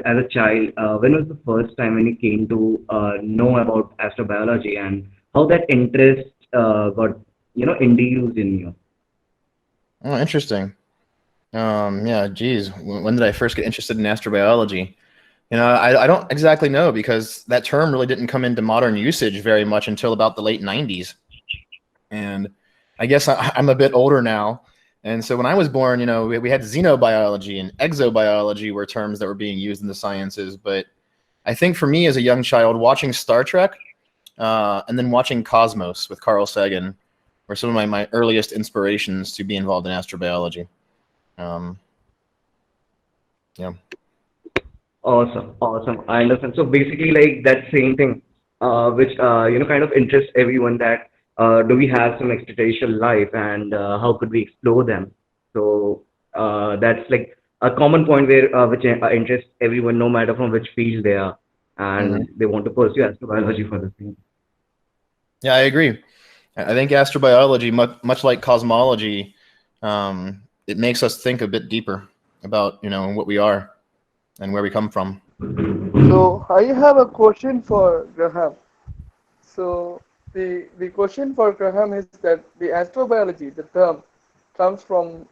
As a child, when was the first time when you came to know about astrobiology and how that interest got, induced in you? Oh, interesting. Yeah, geez, when did I first get interested in astrobiology? I don't exactly know because that term really didn't come into modern usage very much until about the late 90s. And I guess I'm a bit older now. And so when I was born, we had xenobiology and exobiology were terms that were being used in the sciences. But I think for me as a young child, watching Star Trek and then watching Cosmos with Carl Sagan were some of my earliest inspirations to be involved in astrobiology. Yeah. Awesome, awesome. I understand. So basically, like that same thing, which kind of interests everyone. That do we have some extraterrestrial life, and how could we explore them? So that's like a common point where which interests everyone, no matter from which field they are, Mhm. and they want to pursue astrobiology for the same. Yeah, I agree. I think astrobiology, much like cosmology, it makes us think a bit deeper about what we are and where we come from. So I have a question for Graham. So the question for Graham is that the astrobiology, the term, comes from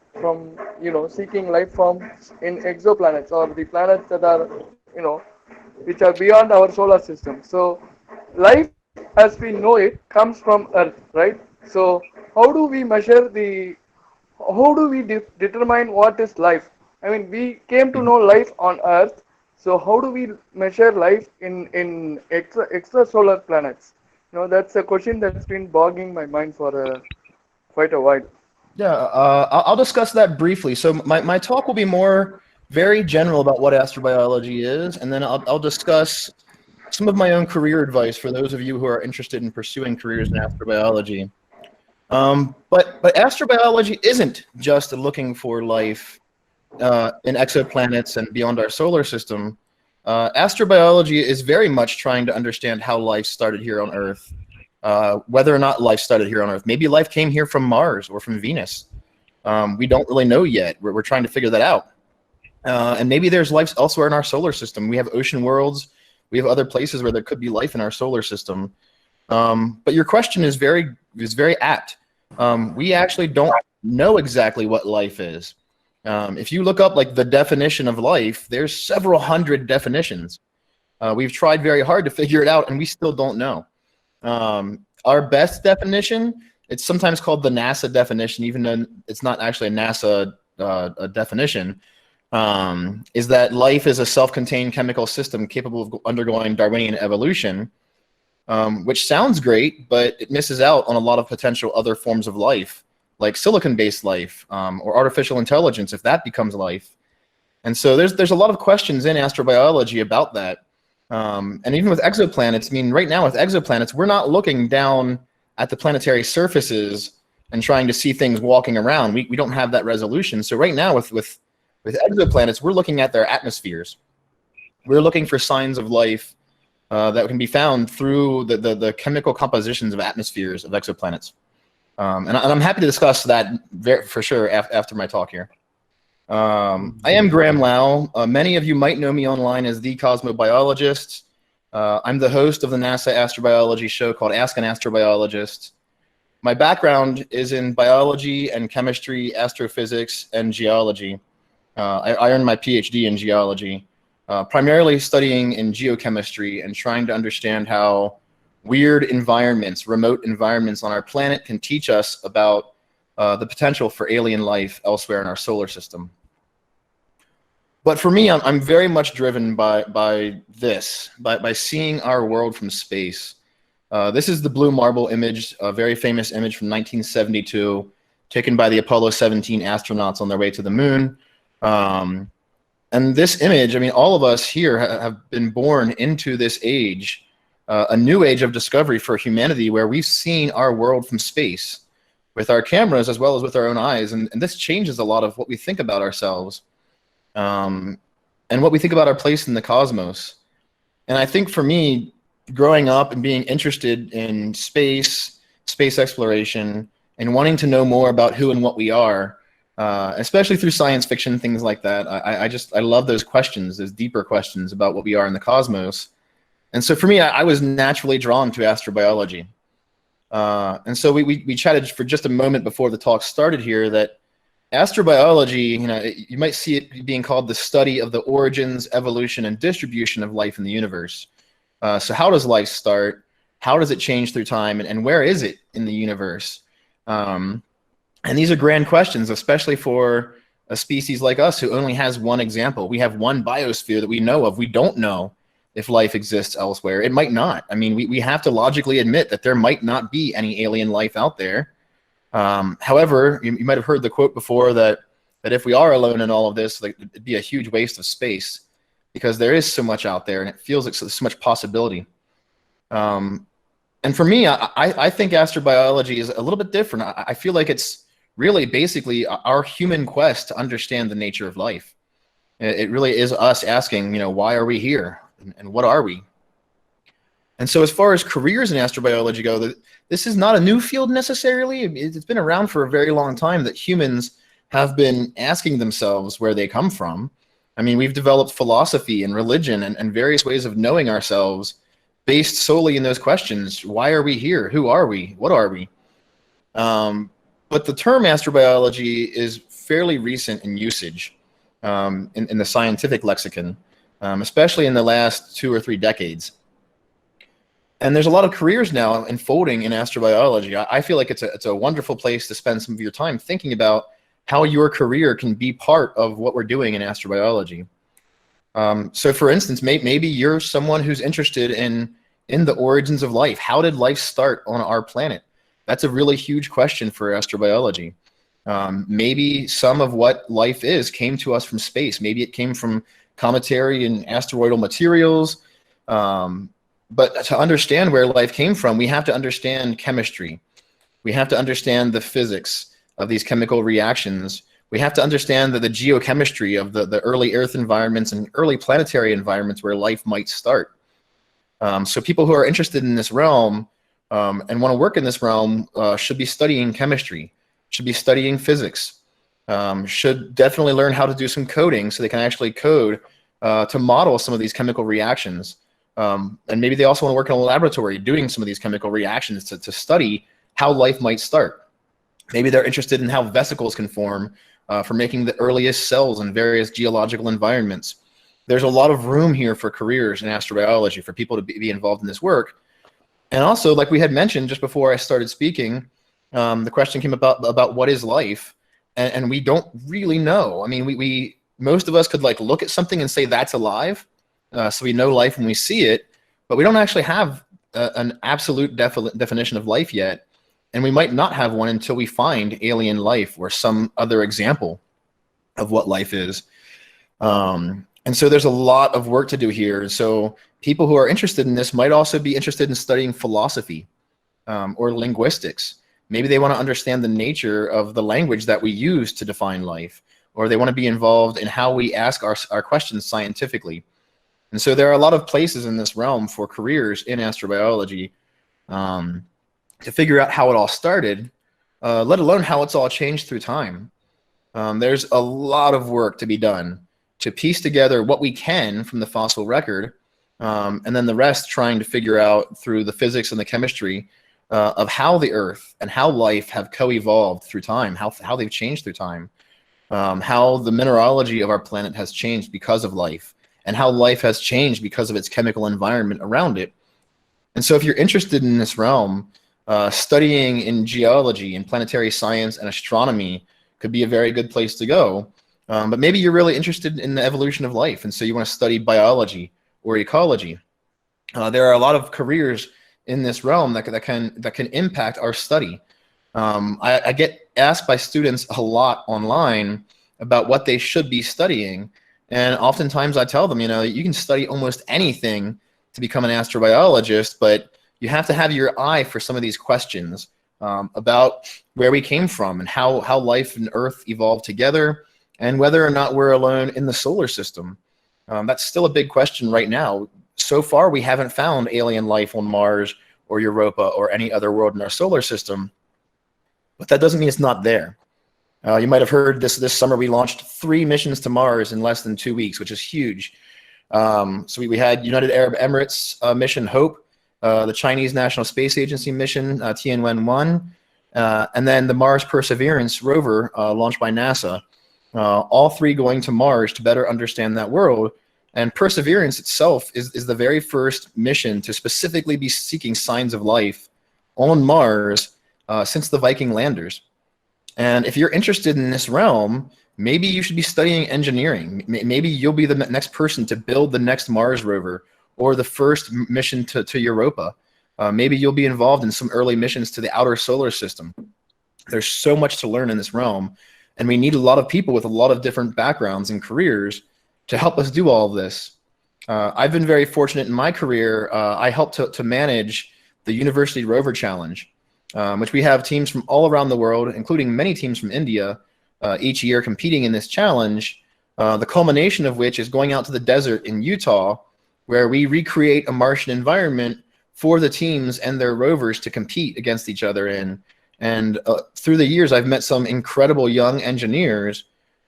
seeking life forms in exoplanets or the planets that are which are beyond our solar system. So life as we know it comes from Earth, right? So how do we measure the how do we determine what is life? I mean, we came to know life on Earth, so how do we measure life in extrasolar planets? That's a question that's been bogging my mind for quite a while. Yeah, I'll discuss that briefly. So my talk will be more very general about what astrobiology is, and then I'll discuss some of my own career advice for those of you who are interested in pursuing careers in astrobiology. But astrobiology isn't just looking for life in exoplanets and beyond our solar system. Astrobiology is very much trying to understand how life started here on Earth, whether or not life started here on Earth. Maybe life came here from Mars or from Venus. We don't really know yet. We're trying to figure that out. And maybe there's life elsewhere in our solar system. We have ocean worlds. We have other places where there could be life in our solar system. But your question is very apt. We actually don't know exactly what life is. If you look up like the definition of life, there's several hundred definitions. We've tried very hard to figure it out, and we still don't know. Our best definition, it's sometimes called the NASA definition, even though it's not actually a NASA definition, is that life is a self-contained chemical system capable of undergoing Darwinian evolution, which sounds great, but it misses out on a lot of potential other forms of life, like silicon-based life or artificial intelligence, if that becomes life. And so there's a lot of questions in astrobiology about that. And even with exoplanets, I mean, right now with exoplanets, we're not looking down at the planetary surfaces and trying to see things walking around. We don't have that resolution. So right now with exoplanets, we're looking at their atmospheres. We're looking for signs of life that can be found through the chemical compositions of atmospheres of exoplanets. And I'm happy to discuss that for sure after my talk here. I am Graham Lau. Many of you might know me online as the Cosmobiologist. I'm the host of the NASA astrobiology show called Ask an Astrobiologist. My background is in biology and chemistry, astrophysics, and geology. I earned my PhD in geology, primarily studying in geochemistry and trying to understand how weird environments, remote environments on our planet can teach us about the potential for alien life elsewhere in our solar system. But for me, I'm very much driven by seeing our world from space. This is the blue marble image, a very famous image from 1972, taken by the Apollo 17 astronauts on their way to the moon. And this image, I mean, all of us here have been born into this age, a new age of discovery for humanity, where we've seen our world from space with our cameras as well as with our own eyes. And this changes a lot of what we think about ourselves and what we think about our place in the cosmos. And I think for me, growing up and being interested in space exploration, and wanting to know more about who and what we are, especially through science fiction, things like that. I love those questions, those deeper questions about what we are in the cosmos. And so for me, I was naturally drawn to astrobiology. And so we chatted for just a moment before the talk started here that astrobiology, you might see it being called the study of the origins, evolution, and distribution of life in the universe. So how does life start? How does it change through time? And where is it in the universe? And these are grand questions, especially for a species like us who only has one example. We have one biosphere that we know of. We don't know if life exists elsewhere. It might not. I mean, we have to logically admit that there might not be any alien life out there. However, you might have heard the quote before that if we are alone in all of this, like, it'd be a huge waste of space, because there is so much out there and it feels like so much possibility. And for me, I think astrobiology is a little bit different. I feel like it's really basically our human quest to understand the nature of life. It really is us asking, why are we here and what are we? And so as far as careers in astrobiology go, this is not a new field necessarily. It's been around for a very long time that humans have been asking themselves where they come from. I mean, we've developed philosophy and religion and various ways of knowing ourselves based solely in those questions. Why are we here? Who are we? What are we? But the term astrobiology is fairly recent in usage in the scientific lexicon, especially in the last 2 or 3 decades. And there's a lot of careers now unfolding in astrobiology. I feel like it's a wonderful place to spend some of your time thinking about how your career can be part of what we're doing in astrobiology. So for instance, maybe you're someone who's interested in the origins of life. How did life start on our planet? That's a really huge question for astrobiology. Maybe some of what life is came to us from space. Maybe it came from cometary and asteroidal materials. But to understand where life came from, we have to understand chemistry. We have to understand the physics of these chemical reactions. We have to understand the geochemistry of the early Earth environments and early planetary environments where life might start. So people who are interested in this realm and want to work in this realm should be studying chemistry, should be studying physics, should definitely learn how to do some coding so they can actually code to model some of these chemical reactions. And maybe they also want to work in a laboratory doing some of these chemical reactions to study how life might start. Maybe they're interested in how vesicles can form for making the earliest cells in various geological environments. There's a lot of room here for careers in astrobiology for people to be involved in this work. And also, like we had mentioned just before I started speaking, the question came about what is life, and we don't really know. I mean, we most of us could like look at something and say that's alive. So we know life when we see it, but we don't actually have an absolute definition of life yet. And we might not have one until we find alien life or some other example of what life is. And so there's a lot of work to do here. So people who are interested in this might also be interested in studying philosophy or linguistics. Maybe they want to understand the nature of the language that we use to define life, or they want to be involved in how we ask our questions scientifically. And so there are a lot of places in this realm for careers in astrobiology to figure out how it all started, let alone how it's all changed through time. There's a lot of work to be done to piece together what we can from the fossil record, and then the rest trying to figure out through the physics and the chemistry of how the Earth and how life have co-evolved through time, how they've changed through time, how the mineralogy of our planet has changed because of life, and how life has changed because of its chemical environment around it. And so if you're interested in this realm, studying in geology and planetary science and astronomy could be a very good place to go. But maybe you're really interested in the evolution of life, and so you want to study biology or ecology. There are a lot of careers in this realm that can impact our study. I get asked by students a lot online about what they should be studying, and oftentimes I tell them, you can study almost anything to become an astrobiologist, but you have to have your eye for some of these questions about where we came from and how life and Earth evolved together, and whether or not we're alone in the solar system. That's still a big question right now. so far, we haven't found alien life on Mars or Europa or any other world in our solar system, but that doesn't mean it's not there. You might have heard this summer we launched 3 missions to Mars in less than 2 weeks, which is huge. So we had United Arab Emirates mission Hope, the Chinese National Space Agency mission Tianwen-1, and then the Mars Perseverance Rover launched by NASA. All 3 going to Mars to better understand that world. And Perseverance itself is the very first mission to specifically be seeking signs of life on Mars since the Viking landers. And if you're interested in this realm, maybe you should be studying engineering. Maybe you'll be the next person to build the next Mars rover or the first mission to Europa. Maybe you'll be involved in some early missions to the outer solar system. There's so much to learn in this realm, and we need a lot of people with a lot of different backgrounds and careers to help us do all of this. I've been very fortunate in my career. I helped to manage the University Rover Challenge, which we have teams from all around the world, including many teams from India, each year competing in this challenge, the culmination of which is going out to the desert in Utah, where we recreate a Martian environment for the teams and their rovers to compete against each other in. And through the years, I've met some incredible young engineers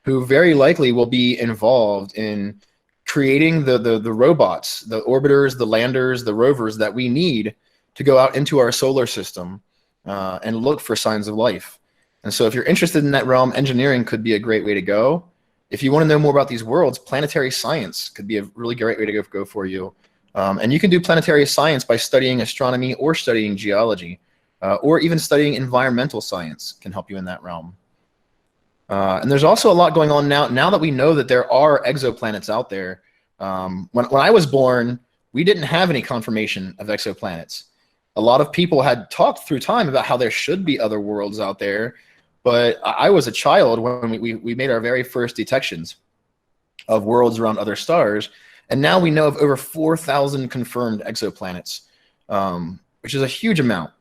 who very likely will be involved in creating the robots, the orbiters, the landers, the rovers that we need to go out into our solar system and look for signs of life. And so if you're interested in that realm, engineering could be a great way to go. If you want to know more about these worlds, planetary science could be a really great way to go for you. And you can do planetary science by studying astronomy or studying geology, or even studying environmental science can help you in that realm. And there's also a lot going on now that we know that there are exoplanets out there. When I was born, we didn't have any confirmation of exoplanets. A lot of people had talked through time about how there should be other worlds out there, but I was a child when we made our very first detections of worlds around other stars, and now we know of over 4,000 confirmed exoplanets, which is a huge amount.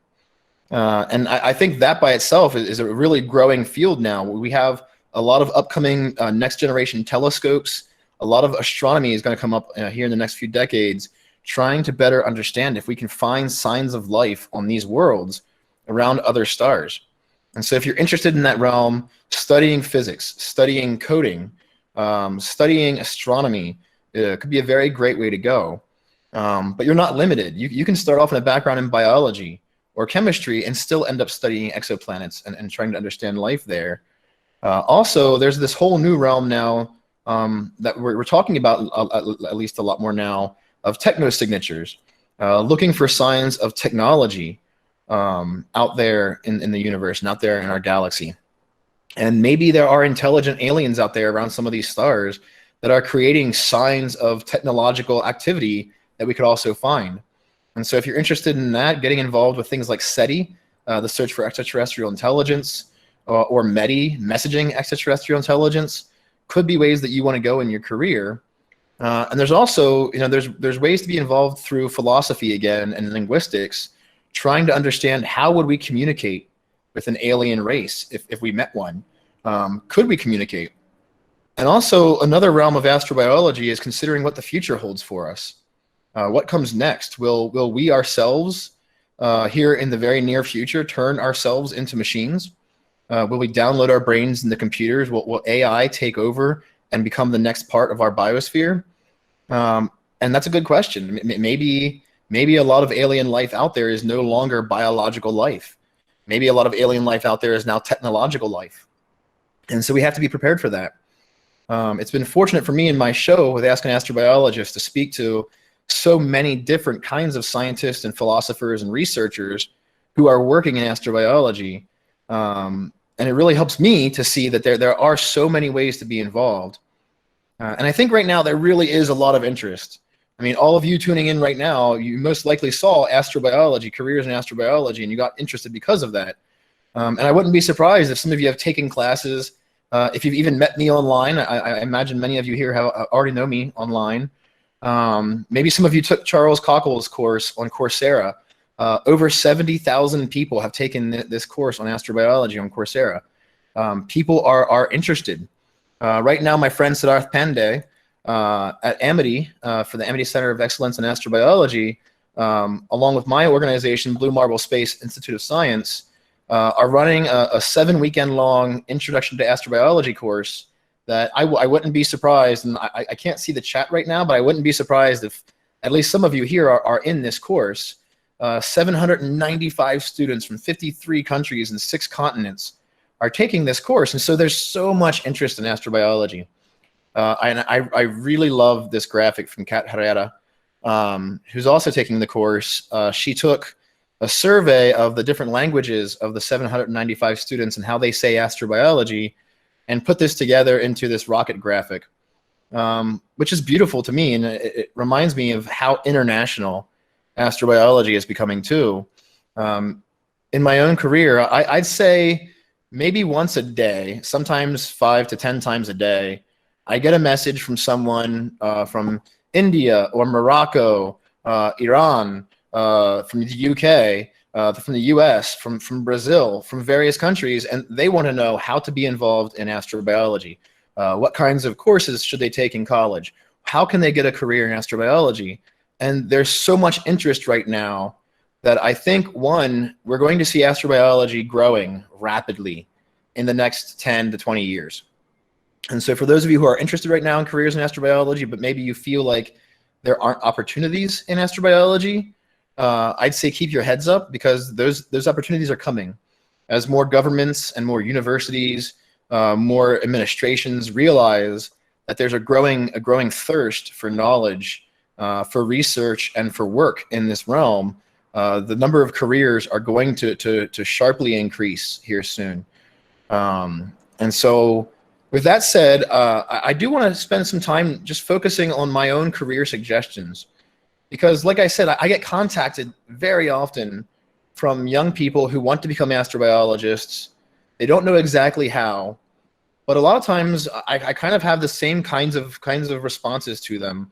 And I think that by itself is a really growing field now. We have a lot of upcoming next generation telescopes. A lot of astronomy is going to come up here in the next few decades, trying to better understand if we can find signs of life on these worlds around other stars. And so if you're interested in that realm, studying physics, studying coding, studying astronomy, could be a very great way to go. But you're not limited. You can start off in a background in biology or chemistry and still end up studying exoplanets and trying to understand life there. Also, there's this whole new realm now that we're talking about, at least a lot more now, of technosignatures, looking for signs of technology out there in the universe and out there in our galaxy. And maybe there are intelligent aliens out there around some of these stars that are creating signs of technological activity that we could also find. And so if you're interested in that, getting involved with things like SETI, the search for extraterrestrial intelligence, or METI, messaging extraterrestrial intelligence, could be ways that you want to go in your career. And there's also, there's ways to be involved through philosophy again and linguistics, trying to understand how would we communicate with an alien race if we met one? Could we communicate? And also another realm of astrobiology is considering what the future holds for us. What comes next? Will we ourselves here in the very near future turn ourselves into machines? Will we download our brains into computers? Will AI take over and become the next part of our biosphere? And that's a good question. Maybe a lot of alien life out there is no longer biological life. Maybe a lot of alien life out there is now technological life. And so we have to be prepared for that. It's been fortunate for me in my show with Ask an Astrobiologist to speak to so many different kinds of scientists and philosophers and researchers who are working in astrobiology. And it really helps me to see that there are so many ways to be involved. And I think right now there really is a lot of interest. I mean, all of you tuning in right now, you most likely saw astrobiology, careers in astrobiology, and you got interested because of that. And I wouldn't be surprised if some of you have taken classes, if you've even met me online. I imagine many of you here have already know me online. Maybe some of you took Charles Cockle's course on Coursera. Over 70,000 people have taken this course on astrobiology on Coursera. People are interested. Right now, my friend Siddharth Pandey, at Amity for the Amity Center of Excellence in Astrobiology, along with my organization, Blue Marble Space Institute of Science, are running a 7-weekend-long Introduction to Astrobiology course that I wouldn't be surprised, and I can't see the chat right now, but I wouldn't be surprised if at least some of you here are in this course. 795 students from 53 countries and 6 continents are taking this course, and so there's so much interest in astrobiology. And I really love this graphic from Kat Herrera, who's also taking the course. She took a survey of the different languages of the 795 students and how they say astrobiology, and put this together into this rocket graphic, which is beautiful to me, and it reminds me of how international astrobiology is becoming too. In my own career, I'd say maybe once a day, sometimes 5 to 10 times a day, I get a message from someone from India or Morocco, Iran, from the UK, from the US, from Brazil, from various countries, and they want to know how to be involved in astrobiology. What kinds of courses should they take in college? How can they get a career in astrobiology? And there's so much interest right now that I think, one, we're going to see astrobiology growing rapidly in the next 10 to 20 years. And so for those of you who are interested right now in careers in astrobiology, but maybe you feel like there aren't opportunities in astrobiology, I'd say keep your heads up, because those opportunities are coming as more governments and more universities, more administrations realize that there's a growing thirst for knowledge, for research, and for work in this realm. The number of careers are going to sharply increase here soon. And so with that said, I do want to spend some time just focusing on my own career suggestions. Because like I said, I get contacted very often from young people who want to become astrobiologists. They don't know exactly how, but a lot of times I kind of have the same kinds of responses to them.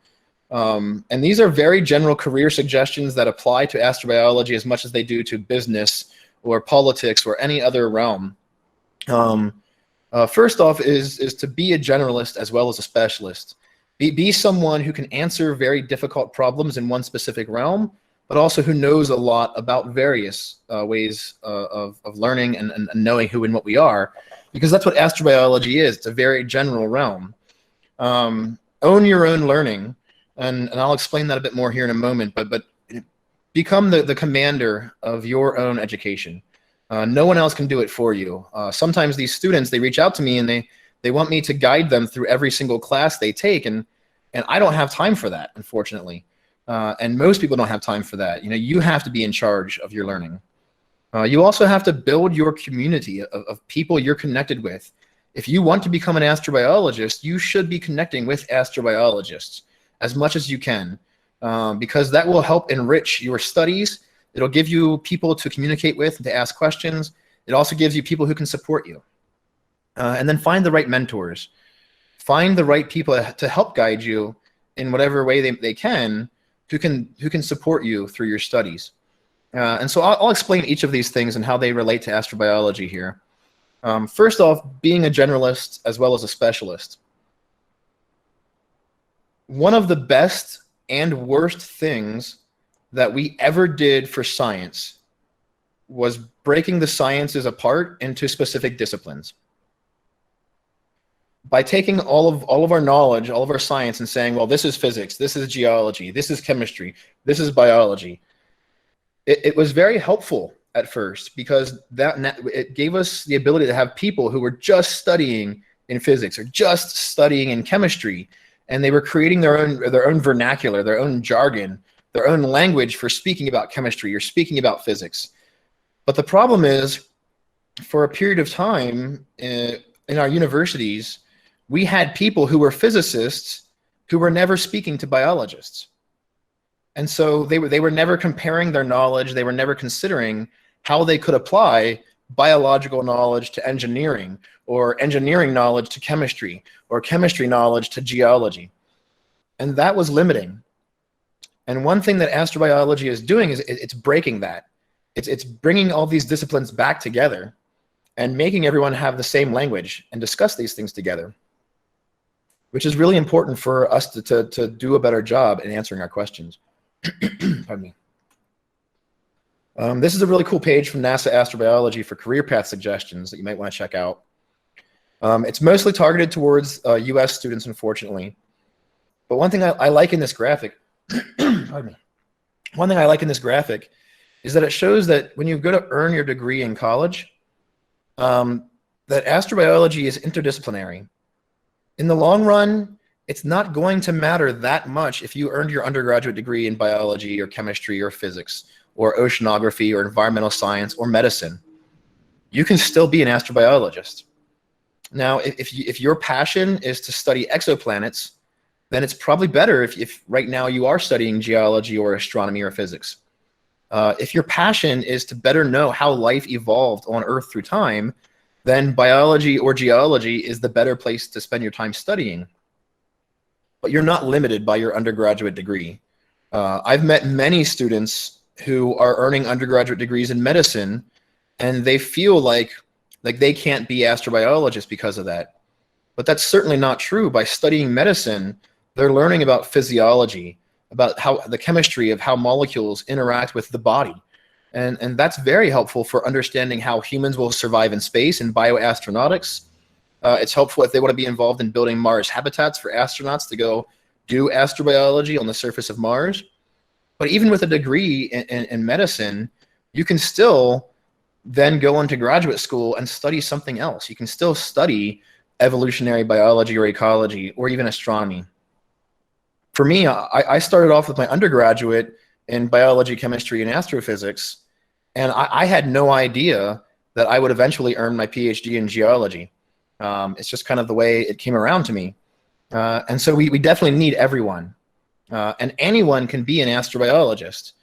And these are very general career suggestions that apply to astrobiology as much as they do to business or politics or any other realm. First off is to be a generalist as well as a specialist. Be someone who can answer very difficult problems in one specific realm, but also who knows a lot about various ways of learning and knowing who and what we are, because that's what astrobiology is. It's a very general realm. Own your own learning, and I'll explain that a bit more here in a moment, but become the commander of your own education. No one else can do it for you. Sometimes these students, they reach out to me and they want me to guide them through every single class they take, and I don't have time for that, unfortunately. And most people don't have time for that. You have to be in charge of your learning. You also have to build your community of people you're connected with. If you want to become an astrobiologist, you should be connecting with astrobiologists as much as you can, because that will help enrich your studies. It'll give you people to communicate with and to ask questions. It also gives you people who can support you. And then find the right mentors. Find the right people to help guide you in whatever way they can, who can support you through your studies. And so I'll explain each of these things and how they relate to astrobiology here. First off, being a generalist as well as a specialist. One of the best and worst things that we ever did for science was breaking the sciences apart into specific disciplines. By taking all of our knowledge, all of our science, and saying, well, this is physics, this is geology, this is chemistry, this is biology, it was very helpful at first, because it gave us the ability to have people who were just studying in physics or just studying in chemistry, and they were creating their own vernacular, their own jargon, their own language for speaking about chemistry or speaking about physics. But the problem is, for a period of time in our universities, we had people who were physicists who were never speaking to biologists. And so they were never comparing their knowledge. They were never considering how they could apply biological knowledge to engineering, or engineering knowledge to chemistry, or chemistry knowledge to geology. And that was limiting. And one thing that astrobiology is doing is it's breaking that. It's bringing all these disciplines back together and making everyone have the same language and discuss these things together. which is really important for us to do a better job in answering our questions. Pardon me. This is a really cool page from NASA Astrobiology for career path suggestions that you might want to check out. It's mostly targeted towards US students, unfortunately. But one thing I like in this graphic, pardon me. One thing I like in this graphic is that it shows that when you go to earn your degree in college, that astrobiology is interdisciplinary. In the long run, it's not going to matter that much if you earned your undergraduate degree in biology or chemistry or physics or oceanography or environmental science or medicine. You can still be an astrobiologist. Now, if your passion is to study exoplanets, then it's probably better if right now you are studying geology or astronomy or physics. If your passion is to better know how life evolved on Earth through time, then biology or geology is the better place to spend your time studying. But you're not limited by your undergraduate degree. I've met many students who are earning undergraduate degrees in medicine, and they feel like they can't be astrobiologists because of that. But that's certainly not true. By studying medicine, they're learning about physiology, about how the chemistry of how molecules interact with the body. And that's very helpful for understanding how humans will survive in space and bioastronautics. It's helpful if they want to be involved in building Mars habitats for astronauts to go do astrobiology on the surface of Mars. But even with a degree in medicine, you can still then go into graduate school and study something else. You can still study evolutionary biology or ecology or even astronomy. For me, I started off with my undergraduate in biology, chemistry, and astrophysics, and I had no idea that I would eventually earn my PhD in geology. It's just kind of the way it came around to me. And so we definitely need everyone. And anyone can be an astrobiologist.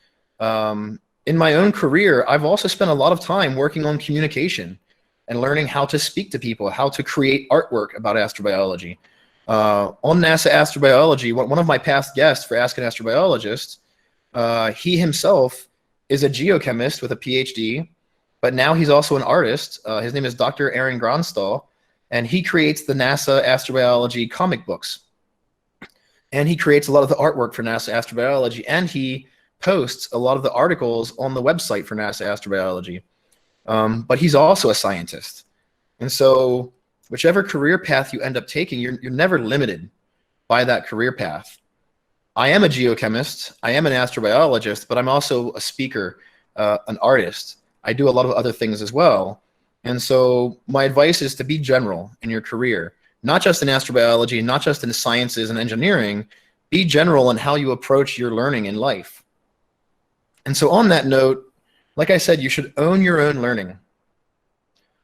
In my own career, I've also spent a lot of time working on communication and learning how to speak to people, how to create artwork about astrobiology. On NASA Astrobiology, one of my past guests for Ask an Astrobiologist, he himself is a geochemist with a PhD, but now he's also an artist. His name is Dr. Aaron Gronstall, and he creates the NASA Astrobiology comic books. And he creates a lot of the artwork for NASA Astrobiology, and he posts a lot of the articles on the website for NASA Astrobiology. But he's also a scientist. And so whichever career path you end up taking, you're never limited by that career path. I am a geochemist, I am an astrobiologist, but I'm also a speaker, an artist. I do a lot of other things as well. And so my advice is to be general in your career, not just in astrobiology, not just in sciences and engineering. Be general in how you approach your learning in life. And so on that note, like I said, you should own your own learning.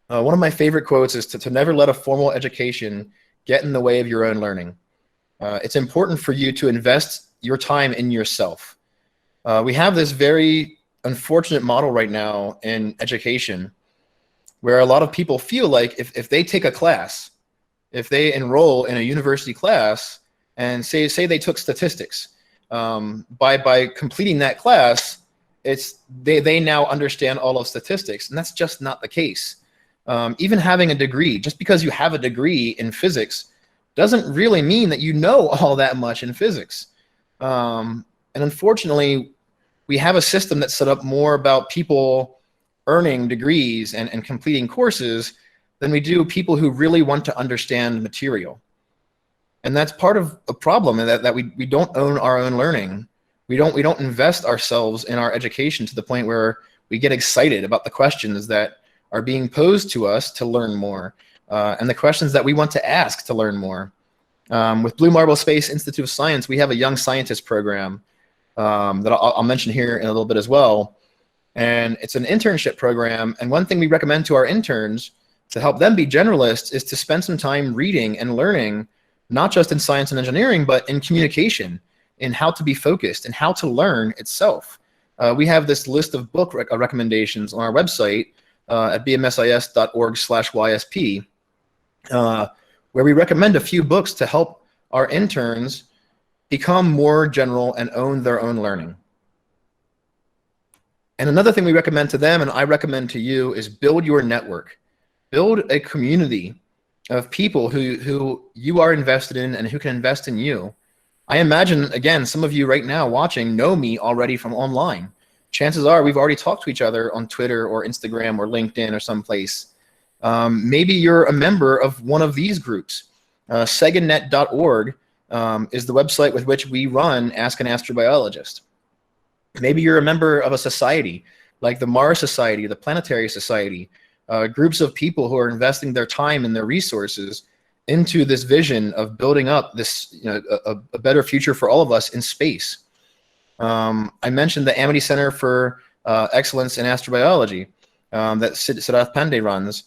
One of my favorite quotes is to never let a formal education get in the way of your own learning. It's important for you to invest your time in yourself. We have this very unfortunate model right now in education where a lot of people feel like if they take a class, if they enroll in a university class and say they took statistics, by completing that class, they now understand all of statistics, and that's just not the case. Even having a degree, just because you have a degree in physics doesn't really mean that you know all that much in physics. And unfortunately, we have a system that's set up more about people earning degrees and completing courses than we do people who really want to understand material. And that's part of a problem, that we don't own our own learning. We don't invest ourselves in our education to the point where we get excited about the questions that are being posed to us to learn more, and the questions that we want to ask to learn more. With Blue Marble Space Institute of Science, we have a young scientist program that I'll mention here in a little bit as well. And it's an internship program. And one thing we recommend to our interns to help them be generalists is to spend some time reading and learning, not just in science and engineering, but in communication, in how to be focused and how to learn itself. We have this list of book recommendations on our website at bmsis.org/YSP, where we recommend a few books to help our interns become more general and own their own learning. And another thing we recommend to them, and I recommend to you, is build your network. Build a community of people who you are invested in and who can invest in you. I imagine, again, some of you right now watching know me already from online. Chances are we've already talked to each other on Twitter or Instagram or LinkedIn or someplace. Maybe you're a member of one of these groups. Seganet.org is the website with which we run Ask an Astrobiologist. Maybe you're a member of a society like the Mars Society, the Planetary Society, groups of people who are investing their time and their resources into this vision of building up this, a better future for all of us in space. I mentioned the Amity Center for Excellence in Astrobiology that Siddharth Pandey runs.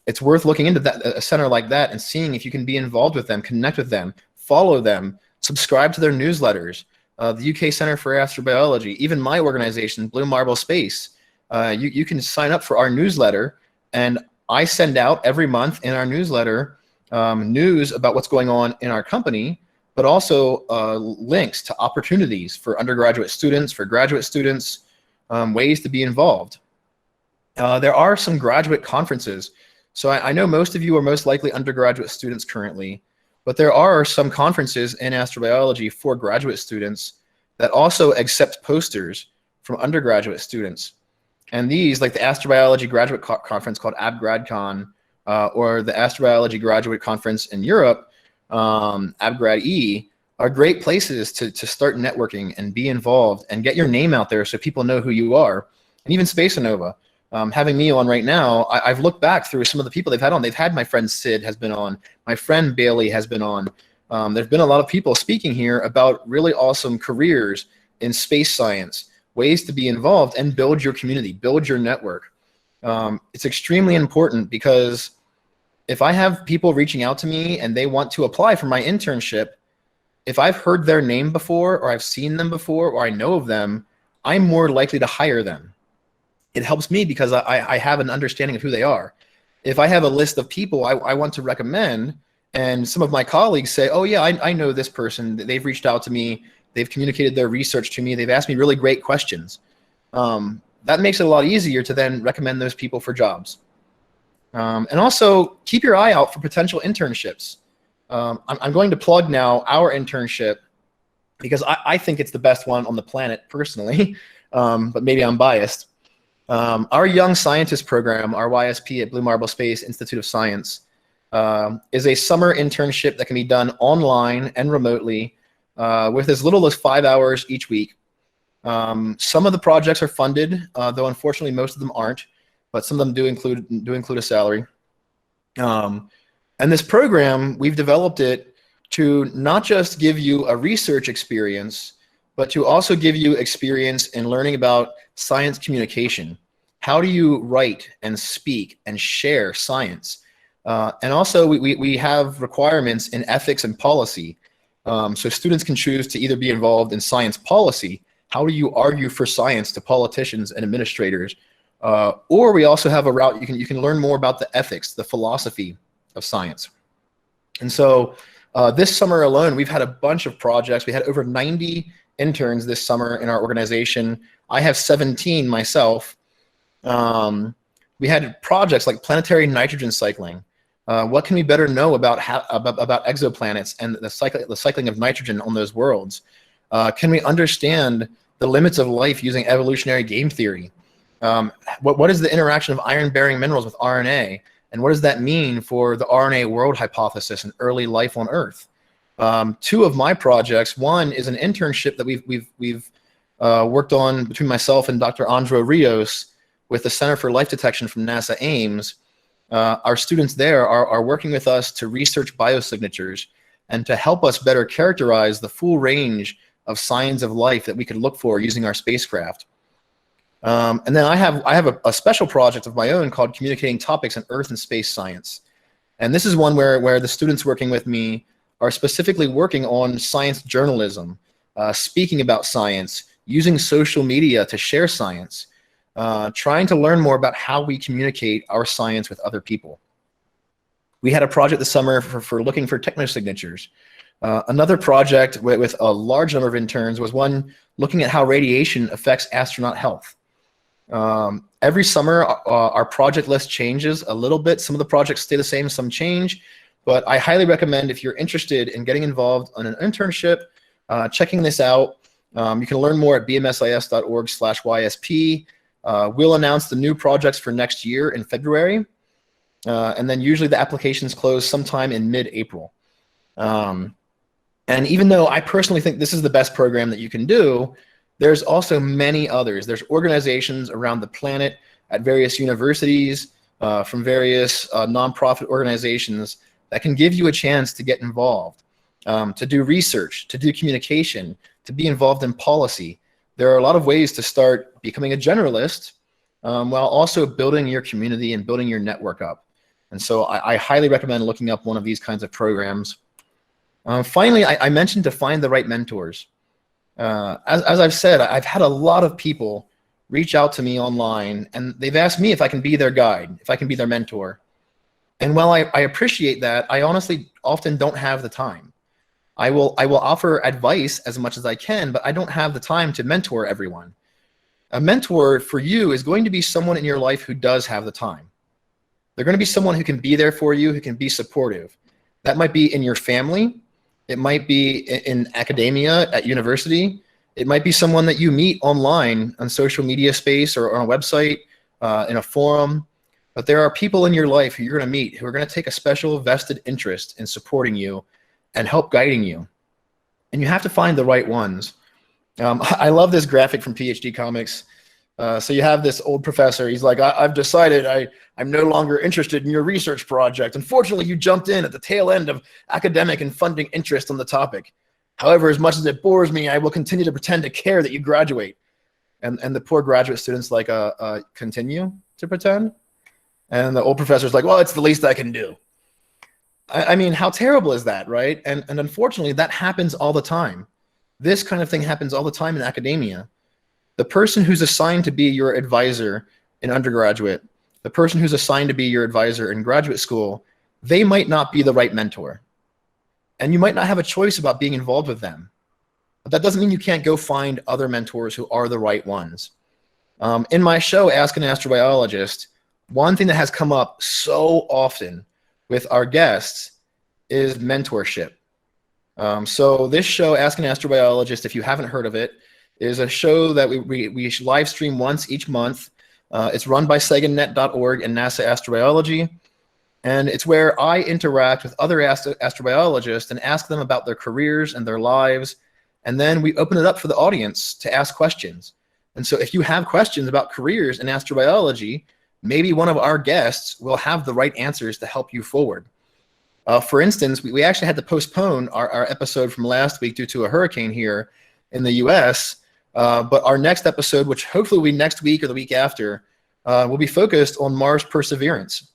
It's worth looking into a center like that and seeing if you can be involved with them, connect with them, follow them, subscribe to their newsletters. The UK Center for Astrobiology, even my organization, Blue Marble Space, you can sign up for our newsletter, and I send out every month in our newsletter news about what's going on in our company, but also links to opportunities for undergraduate students, for graduate students, ways to be involved. There are some graduate conferences. So I know most of you are most likely undergraduate students currently, but there are some conferences in astrobiology for graduate students that also accept posters from undergraduate students. And these, like the Astrobiology Graduate Conference called AbGradCon, or the Astrobiology Graduate Conference in Europe, AbGrad-E, are great places to start networking and be involved and get your name out there so people know who you are. And even Spaceonova. Having me on right now, I've looked back through some of the people they've had on. They've had my friend Sid has been on. My friend Bailey has been on. There's been a lot of people speaking here about really awesome careers in space science, ways to be involved and build your community, build your network. It's extremely important because if I have people reaching out to me and they want to apply for my internship, if I've heard their name before or I've seen them before or I know of them, I'm more likely to hire them. It helps me because I have an understanding of who they are. If I have a list of people I want to recommend and some of my colleagues say, oh yeah, I know this person, they've reached out to me, they've communicated their research to me, they've asked me really great questions. That makes it a lot easier to then recommend those people for jobs. And also keep your eye out for potential internships. I'm going to plug now our internship because I think it's the best one on the planet personally, but maybe I'm biased. Our Young Scientist program, our YSP at Blue Marble Space Institute of Science, is a summer internship that can be done online and remotely with as little as 5 hours each week. Some of the projects are funded, though unfortunately most of them aren't, but some of them do include a salary. And this program, we've developed it to not just give you a research experience, but to also give you experience in learning about science communication. How do you write and speak and share science? And also we have requirements in ethics and policy. So students can choose to either be involved in science policy. How do you argue for science to politicians and administrators? Or we also have a route you can learn more about the ethics, the philosophy of science. And so this summer alone, we've had a bunch of projects. We had over 90 interns this summer in our organization. I have 17 myself. We had projects like planetary nitrogen cycling. What can we better know about exoplanets and the cycling of nitrogen on those worlds? Can we understand the limits of life using evolutionary game theory? What is the interaction of iron-bearing minerals with RNA? And what does that mean for the RNA world hypothesis and early life on Earth? Two of my projects, one is an internship that we've worked on between myself and Dr. Andro Rios with the Center for Life Detection from NASA Ames. Our students there are working with us to research biosignatures and to help us better characterize the full range of signs of life that we could look for using our spacecraft. And then I have a special project of my own called Communicating Topics in Earth and Space Science. And this is one where the students working with me are specifically working on science journalism, speaking about science, using social media to share science, trying to learn more about how we communicate our science with other people. We had a project this summer for looking for technosignatures. Another project with a large number of interns was one looking at how radiation affects astronaut health. Every summer, our project list changes a little bit. Some of the projects stay the same, some change. But I highly recommend, if you're interested in getting involved on an internship, checking this out. You can learn more at bmsis.org/YSP. We'll announce the new projects for next year in February. And then usually the applications close sometime in mid-April. And even though I personally think this is the best program that you can do, there's also many others. There's organizations around the planet at various universities, from various nonprofit organizations that can give you a chance to get involved, to do research, to do communication, to be involved in policy. There are a lot of ways to start becoming a generalist while also building your community and building your network up. And so I highly recommend looking up one of these kinds of programs. Finally, I mentioned to find the right mentors. As I've said, I've had a lot of people reach out to me online, and they've asked me if I can be their guide, if I can be their mentor. And while I appreciate that, I honestly often don't have the time. I will offer advice as much as I can, but I don't have the time to mentor everyone. A mentor for you is going to be someone in your life who does have the time. They're going to be someone who can be there for you, who can be supportive. That might be in your family. It might be in academia at university. It might be someone that you meet online on social media space or on a website, in a forum. But there are people in your life who you're going to meet who are going to take a special vested interest in supporting you and help guiding you. And you have to find the right ones. I love this graphic from PhD Comics. So you have this old professor. He's like, I've decided I'm no longer interested in your research project. Unfortunately, you jumped in at the tail end of academic and funding interest on the topic. However, as much as it bores me, I will continue to pretend to care that you graduate. And the poor graduate student's like, continue to pretend? And the old professor's like, well, it's the least I can do. I mean, how terrible is that, right? And unfortunately, that happens all the time. This kind of thing happens all the time in academia. The person who's assigned to be your advisor in undergraduate, the person who's assigned to be your advisor in graduate school, they might not be the right mentor. And you might not have a choice about being involved with them. But that doesn't mean you can't go find other mentors who are the right ones. In my show, Ask an Astrobiologist, one thing that has come up so often with our guests is mentorship. So this show, Ask an Astrobiologist, if you haven't heard of it, is a show that we live stream once each month. It's run by SeganNet.org and NASA Astrobiology. And it's where I interact with other astrobiologists and ask them about their careers and their lives. And then we open it up for the audience to ask questions. And so if you have questions about careers in astrobiology, maybe one of our guests will have the right answers to help you forward. For instance, we actually had to postpone our episode from last week due to a hurricane here in the US. But our next episode, which hopefully will be next week or the week after, will be focused on Mars Perseverance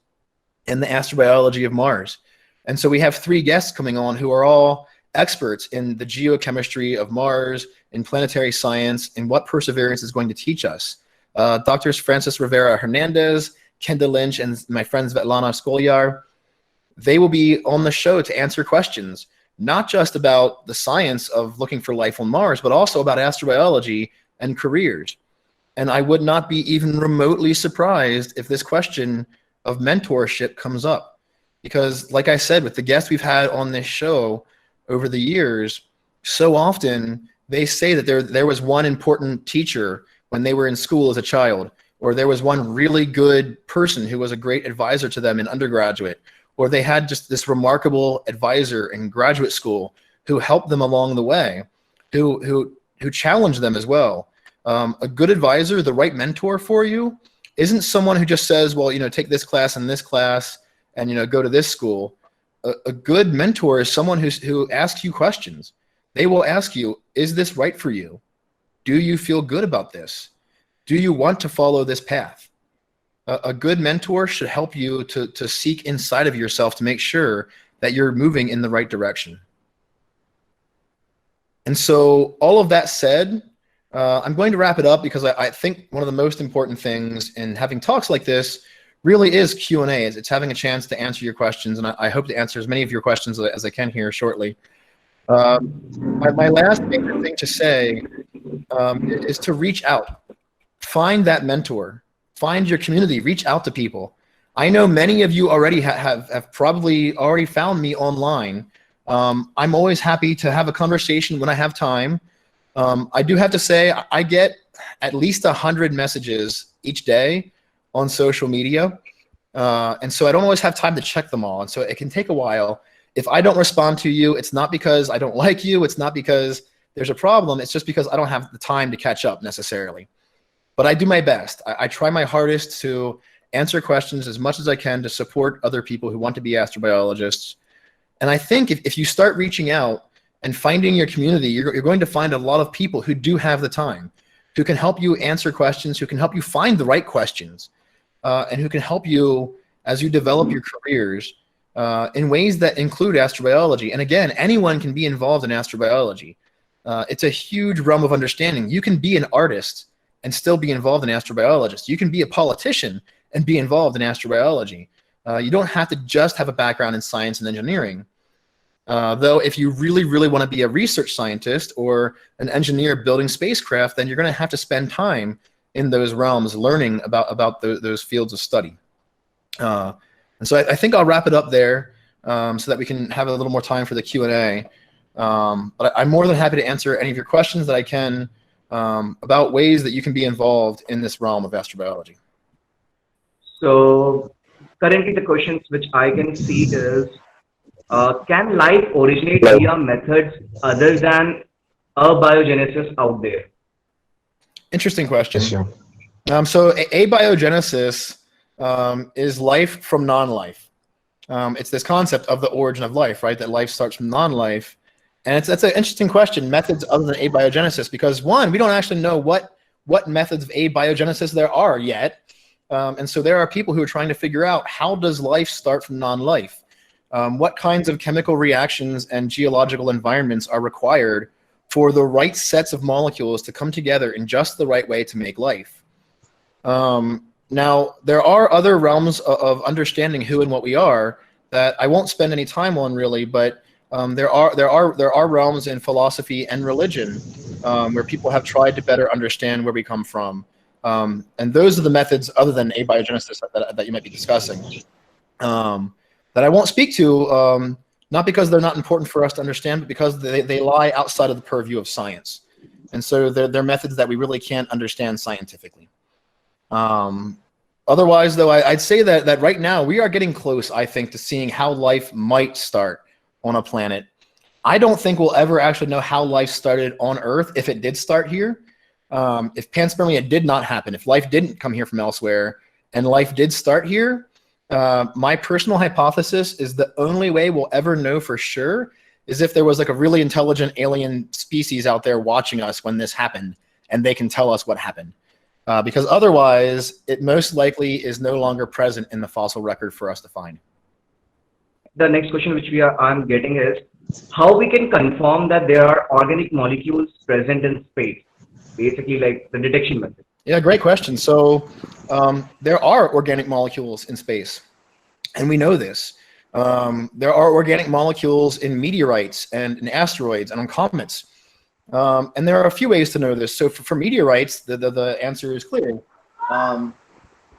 and the astrobiology of Mars. And so we have 3 guests coming on who are all experts in the geochemistry of Mars, in planetary science, and what Perseverance is going to teach us. Doctors Francis Rivera Hernandez, Kenda Lynch, and my friend Svetlana Skolyar, they will be on the show to answer questions, not just about the science of looking for life on Mars, but also about astrobiology and careers. And I would not be even remotely surprised if this question of mentorship comes up. Because like I said, with the guests we've had on this show over the years, so often they say that there was one important teacher when they were in school as a child, or there was one really good person who was a great advisor to them in undergraduate, or they had just this remarkable advisor in graduate school who helped them along the way, who challenged them as well. A good advisor, the right mentor for you, isn't someone who just says, well, take this class and this class and, go to this school. A good mentor is someone who asks you questions. They will ask you, is this right for you? Do you feel good about this? Do you want to follow this path? A good mentor should help you to seek inside of yourself to make sure that you're moving in the right direction. And so all of that said, I'm going to wrap it up because I think one of the most important things in having talks like this really is Q&A. It's having a chance to answer your questions, and I hope to answer as many of your questions as I can here shortly. My last favorite thing to say is to reach out. find that mentor, find your community, reach out to people. I know many of you already have probably already found me online. I'm always happy to have a conversation when I have time. I do have to say I get at least 100 messages each day on social media. And so I don't always have time to check them all. And so it can take a while. If I don't respond to you, it's not because I don't like you. It's not because there's a problem. It's just because I don't have the time to catch up necessarily. But I do my best. I try my hardest to answer questions as much as I can to support other people who want to be astrobiologists. And I think if you start reaching out and finding your community, you're going to find a lot of people who do have the time, who can help you answer questions, who can help you find the right questions, and who can help you as you develop your careers in ways that include astrobiology. And again, anyone can be involved in astrobiology. It's a huge realm of understanding. You can be an artist and still be involved in astrobiology. You can be a politician and be involved in astrobiology. You don't have to just have a background in science and engineering. Though if you really, really want to be a research scientist or an engineer building spacecraft, then you're going to have to spend time in those realms learning about those fields of study. And so I think I'll wrap it up there so that we can have a little more time for the Q&A. But I'm more than happy to answer any of your questions that I can about ways that you can be involved in this realm of astrobiology. So currently the questions which I can see is, can life originate via methods other than abiogenesis out there? Interesting question. Yes, So abiogenesis is life from non-life. It's this concept of the origin of life, right? That life starts from non-life. And that's an interesting question, methods other than abiogenesis, because one, we don't actually know what methods of abiogenesis there are yet. And so there are people who are trying to figure out, how does life start from non-life? What kinds of chemical reactions and geological environments are required for the right sets of molecules to come together in just the right way to make life? Now, there are other realms of understanding who and what we are that I won't spend any time on really, but there are realms in philosophy and religion where people have tried to better understand where we come from. And those are the methods other than abiogenesis that you might be discussing. That I won't speak to, not because they're not important for us to understand, but because they lie outside of the purview of science. And so they're methods that we really can't understand scientifically. Otherwise, though, I'd say that right now we are getting close, I think, to seeing how life might start on a planet. I don't think we'll ever actually know how life started on Earth if it did start here. If panspermia did not happen, if life didn't come here from elsewhere, and life did start here, my personal hypothesis is the only way we'll ever know for sure is if there was like a really intelligent alien species out there watching us when this happened, and they can tell us what happened. Because otherwise, it most likely is no longer present in the fossil record for us to find. The next question which I'm getting is, how we can confirm that there are organic molecules present in space? Basically, like the detection method. Yeah, great question. So there are organic molecules in space, and we know this. There are organic molecules in meteorites and in asteroids and on comets. And there are a few ways to know this. So for meteorites, the answer is clear.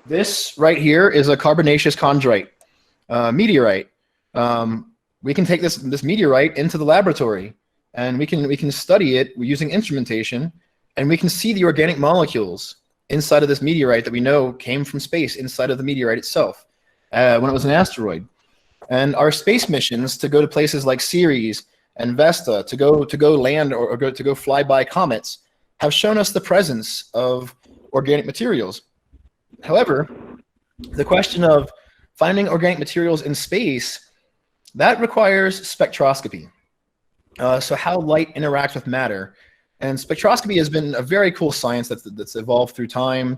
This right here is a carbonaceous chondrite meteorite. We can take this meteorite into the laboratory, and we can study it using instrumentation, and we can see the organic molecules inside of this meteorite that we know came from space, inside of the meteorite itself, when it was an asteroid. And our space missions to go to places like Ceres and Vesta, to go land or to go fly by comets, have shown us the presence of organic materials. However, the question of finding organic materials in space, that requires spectroscopy. So how light interacts with matter. And spectroscopy has been a very cool science that's evolved through time.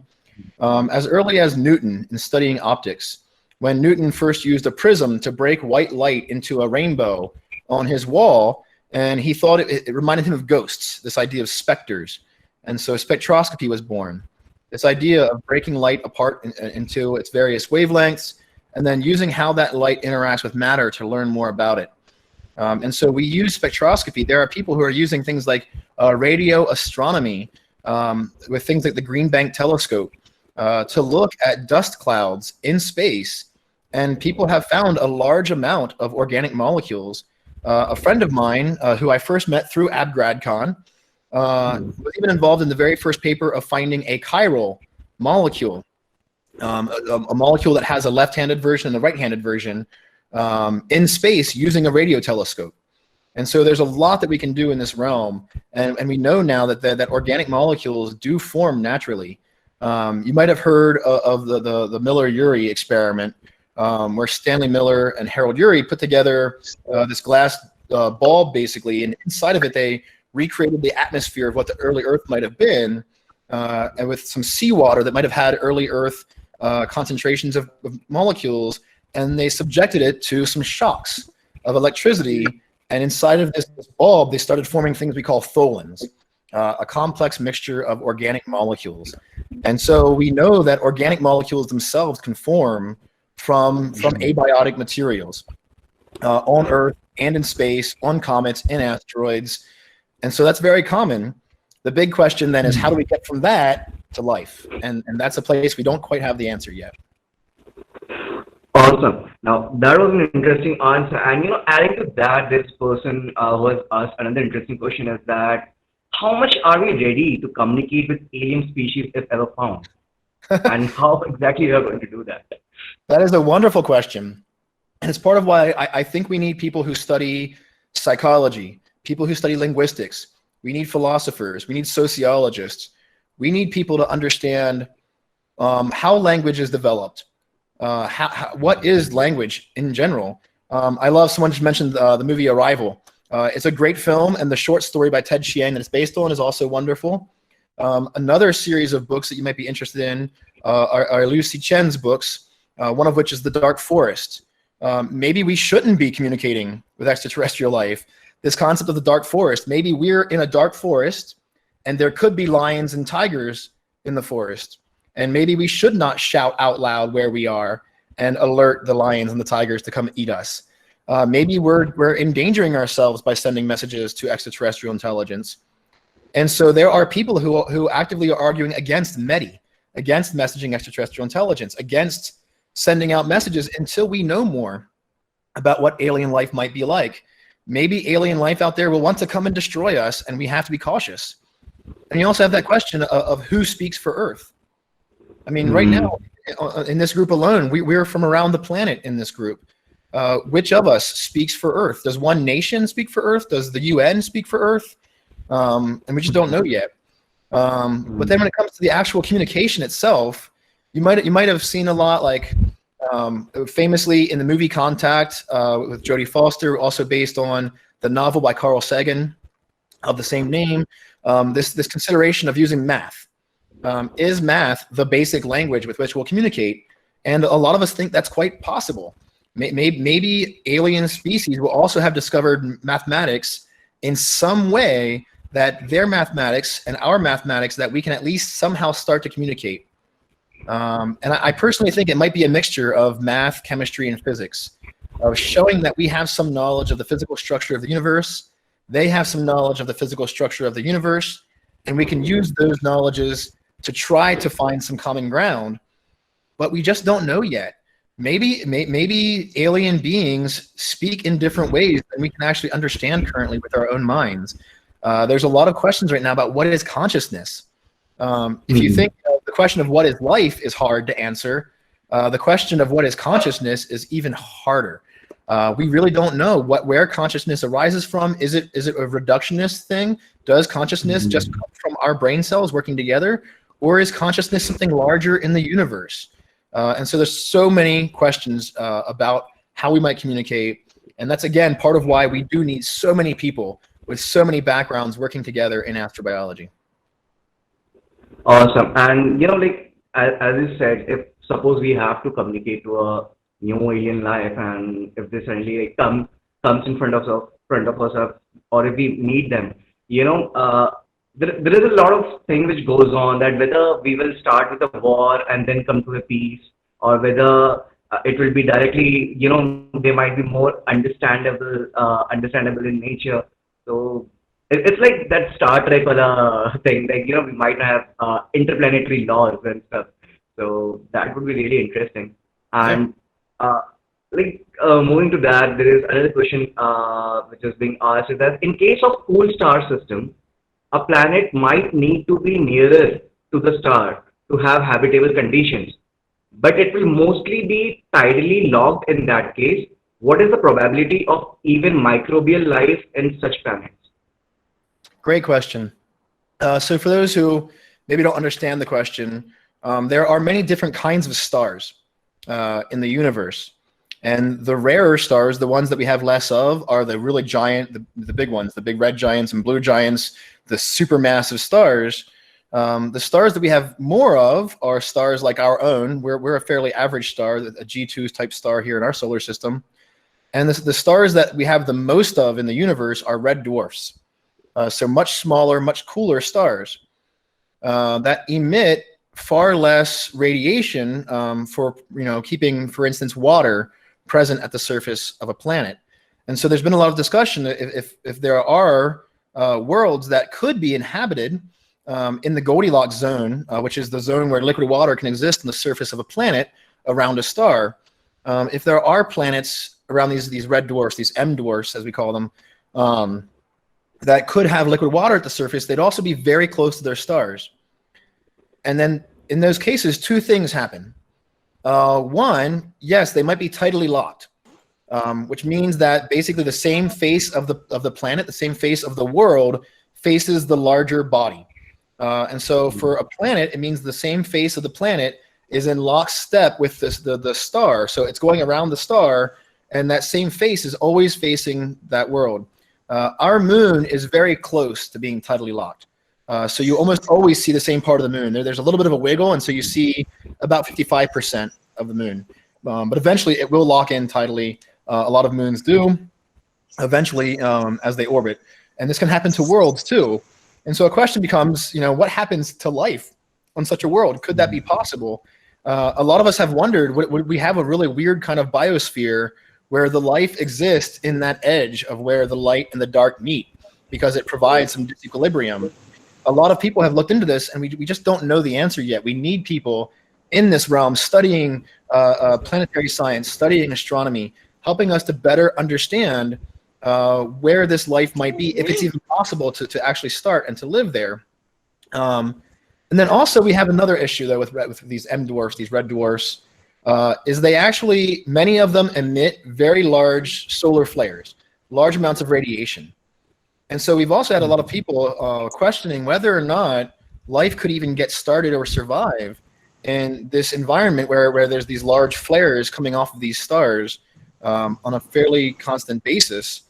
As early as Newton in studying optics, when Newton first used a prism to break white light into a rainbow on his wall, and he thought it reminded him of ghosts, this idea of specters. And so spectroscopy was born. This idea of breaking light apart into its various wavelengths, and then using how that light interacts with matter to learn more about it. And so we use spectroscopy. There are people who are using things like radio astronomy with things like the Green Bank telescope to look at dust clouds in space. And people have found a large amount of organic molecules. A friend of mine, who I first met through AbGradCon, was even involved in the very first paper of finding a chiral molecule, a molecule that has a left-handed version and a right-handed version in space using a radio telescope. And so there's a lot that we can do in this realm, and we know now that organic molecules do form naturally. You might have heard of the Miller-Urey experiment, where Stanley Miller and Harold Urey put together this glass bulb, basically, and inside of it they recreated the atmosphere of what the early Earth might have been, and with some seawater that might have had early Earth concentrations of molecules, and they subjected it to some shocks of electricity, and inside of this bulb they started forming things we call tholins, a complex mixture of organic molecules. And so we know that organic molecules themselves can form from abiotic materials on Earth and in space, on comets, in asteroids. And so that's very common. The big question then is, how do we get from that to life? And that's a place we don't quite have the answer yet. Awesome. Now, that was an interesting answer. And, adding to that, this person who has asked another interesting question is that, how much are we ready to communicate with alien species if ever found? And how exactly we are going to do that? That is a wonderful question. And it's part of why I think we need people who study psychology, people who study linguistics. We need philosophers. We need sociologists. We need people to understand how language is developed. What is language in general? I love, someone just mentioned the movie Arrival. It's a great film, and the short story by Ted Chiang that it's based on is also wonderful. Another series of books that you might be interested in are Liu Cixin's books, one of which is The Dark Forest. Maybe we shouldn't be communicating with extraterrestrial life. This concept of the dark forest, maybe we're in a dark forest and there could be lions and tigers in the forest. And maybe we should not shout out loud where we are and alert the lions and the tigers to come eat us. Maybe we're endangering ourselves by sending messages to extraterrestrial intelligence. And so there are people who actively are arguing against METI, against messaging extraterrestrial intelligence, against sending out messages until we know more about what alien life might be like. Maybe alien life out there will want to come and destroy us, and we have to be cautious. And you also have that question of who speaks for Earth. I mean, right now, in this group alone, we're from around the planet in this group. Which of us speaks for Earth? Does one nation speak for Earth? Does the UN speak for Earth? And we just don't know yet. But then when it comes to the actual communication itself, you might have seen a lot, like famously in the movie Contact with Jodie Foster, also based on the novel by Carl Sagan of the same name. This consideration of using math. Is math the basic language with which we'll communicate? And a lot of us think that's quite possible. Maybe alien species will also have discovered mathematics in some way, that their mathematics and our mathematics, that we can at least somehow start to communicate. And I personally think it might be a mixture of math, chemistry, and physics, of showing that we have some knowledge of the physical structure of the universe, they have some knowledge of the physical structure of the universe, and we can use those knowledges to try to find some common ground, but we just don't know yet. Maybe alien beings speak in different ways than we can actually understand currently with our own minds. There's a lot of questions right now about what is consciousness. If you think the question of what is life is hard to answer, the question of what is consciousness is even harder. We really don't know where consciousness arises from. Is it a reductionist thing? Does consciousness just come from our brain cells working together? Or is consciousness something larger in the universe? And so there's so many questions about how we might communicate. And that's, again, part of why we do need so many people with so many backgrounds working together in astrobiology. Awesome. And, like, as you said, if suppose we have to communicate to a new alien life, and if they suddenly like comes in front of us, or if we meet them, there is a lot of thing which goes on, that whether we will start with a war and then come to a peace, or whether it will be directly, they might be more understandable in nature. So It's like that Star Trek thing. Like, we might have interplanetary laws and stuff. So that would be really interesting. Yeah. And uh, moving to that, there is another question which is being asked is that in case of cool star system, a planet might need to be nearer to the star to have habitable conditions, but it will mostly be tidally locked in that case. What is the probability of even microbial life in such planets? Great question. So for those who maybe don't understand the question, there are many different kinds of stars in the universe. And the rarer stars, the ones that we have less of, are the really giant, the big ones, the big red giants and blue giants, the supermassive stars. The stars that we have more of are stars like our own. We're a fairly average star, a G2 type star here in our solar system. And the stars that we have the most of in the universe are red dwarfs. So much smaller, much cooler stars that emit far less radiation for keeping, for instance, water present at the surface of a planet. And so there's been a lot of discussion if there are worlds that could be inhabited in the Goldilocks zone, which is the zone where liquid water can exist on the surface of a planet around a star. If there are planets around these red dwarfs, these M dwarfs as we call them, that could have liquid water at the surface, they'd also be very close to their stars. And then in those cases, two things happen. One, yes, they might be tidally locked, which means that basically the same face of the planet, the same face of the world, faces the larger body. And so for a planet, it means the same face of the planet is in lockstep with the star. So it's going around the star, and that same face is always facing that world. Our moon is very close to being tidally locked. So you almost always see the same part of the moon. There's a little bit of a wiggle, and so you see about 55% of the moon. But eventually it will lock in tidally. A lot of moons do eventually as they orbit. And this can happen to worlds too. And so a question becomes, what happens to life on such a world? Could that be possible? A lot of us have wondered, would we have a really weird kind of biosphere where the life exists in that edge of where the light and the dark meet because it provides some disequilibrium? A lot of people have looked into this, and we just don't know the answer yet. We need people in this realm studying planetary science, studying astronomy, helping us to better understand where this life might be, if it's even possible to actually start and to live there. And then also we have another issue though with these M dwarfs, these red dwarfs, is they actually, many of them emit very large solar flares, large amounts of radiation. And so we've also had a lot of people questioning whether or not life could even get started or survive in this environment where there's these large flares coming off of these stars on a fairly constant basis.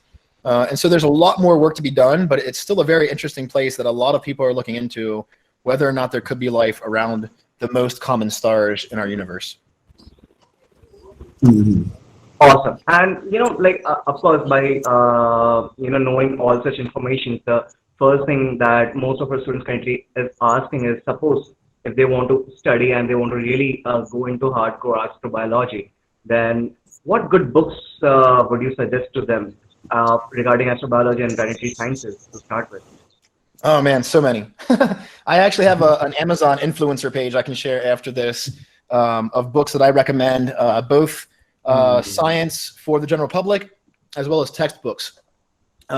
And so there's a lot more work to be done, but it's still a very interesting place that a lot of people are looking into, whether or not there could be life around the most common stars in our universe. Mhm. Awesome. And of course, by knowing all such information, the first thing that most of our students currently is asking is, suppose if they want to study and they want to really go into hardcore astrobiology, then what good books would you suggest to them regarding astrobiology and planetary sciences to start with? Oh man, so many. I actually have an Amazon influencer page I can share after this of books that I recommend, both science for the general public as well as textbooks. So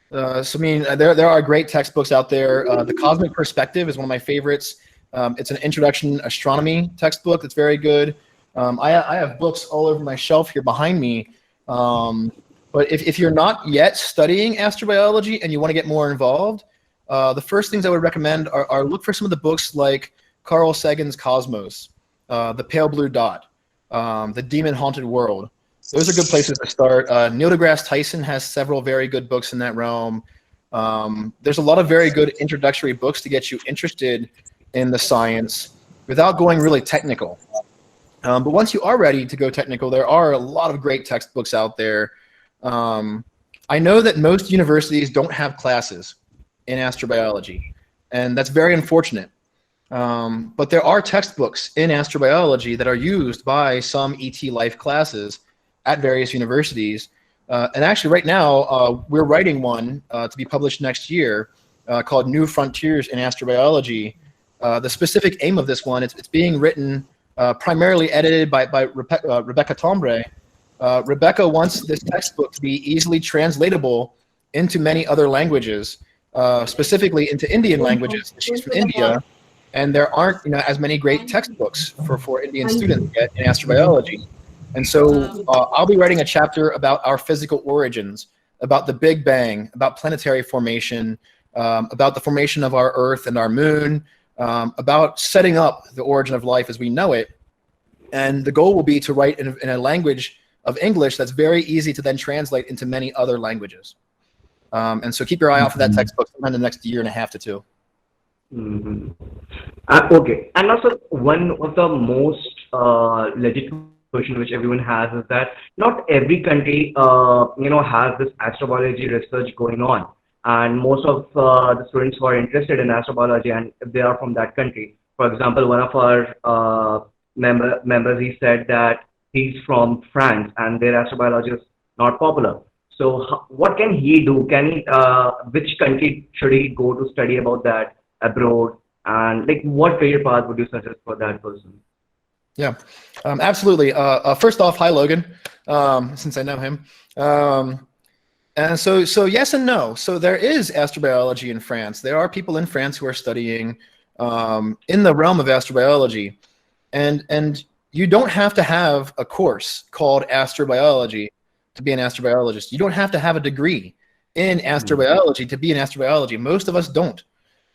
I mean, there are great textbooks out there. The Cosmic Perspective is one of my favorites. It's an introduction astronomy textbook that's very good. I have books all over my shelf here behind me. But if you're not yet studying astrobiology and you want to get more involved, the first things I would recommend are look for some of the books like Carl Sagan's Cosmos, The Pale Blue Dot, The Demon Haunted World. Those are good places to start. Neil deGrasse Tyson has several very good books in that realm. There's a lot of very good introductory books to get you interested in the science without going really technical. But once you are ready to go technical, there are a lot of great textbooks out there. I know that most universities don't have classes in astrobiology, and that's very unfortunate. But there are textbooks in astrobiology that are used by some ET Life classes at various universities. And actually, right now, we're writing one to be published next year called New Frontiers in Astrobiology. The specific aim of this one, it's being written primarily edited by Rebecca Tombre. Rebecca wants this textbook to be easily translatable into many other languages, specifically into Indian languages. She's from India, and there aren't as many great textbooks for Indian students yet in astrobiology. And so I'll be writing a chapter about our physical origins, about the Big Bang, about planetary formation, about the formation of our Earth and our Moon, about setting up the origin of life as we know it. And the goal will be to write in a language of English that's very easy to then translate into many other languages. And so keep your eye out for that textbook sometime in the next year and a half to two. Mm-hmm. Okay. And also, one of the most legit question which everyone has is that not every country, has this astrobiology research going on. And most of the students who are interested in astrobiology, and if they are from that country, for example, one of our members, he said that he's from France and their astrobiology is not popular. So what can he do? Which country should he go to study about that abroad? And like, what career path would you suggest for that person? Yeah, absolutely. First off, hi, Logan, since I know him. And so yes and no. So there is astrobiology in France. There are people in France who are studying in the realm of astrobiology. And you don't have to have a course called astrobiology to be an astrobiologist. You don't have to have a degree in astrobiology to be an astrobiology. Most of us don't.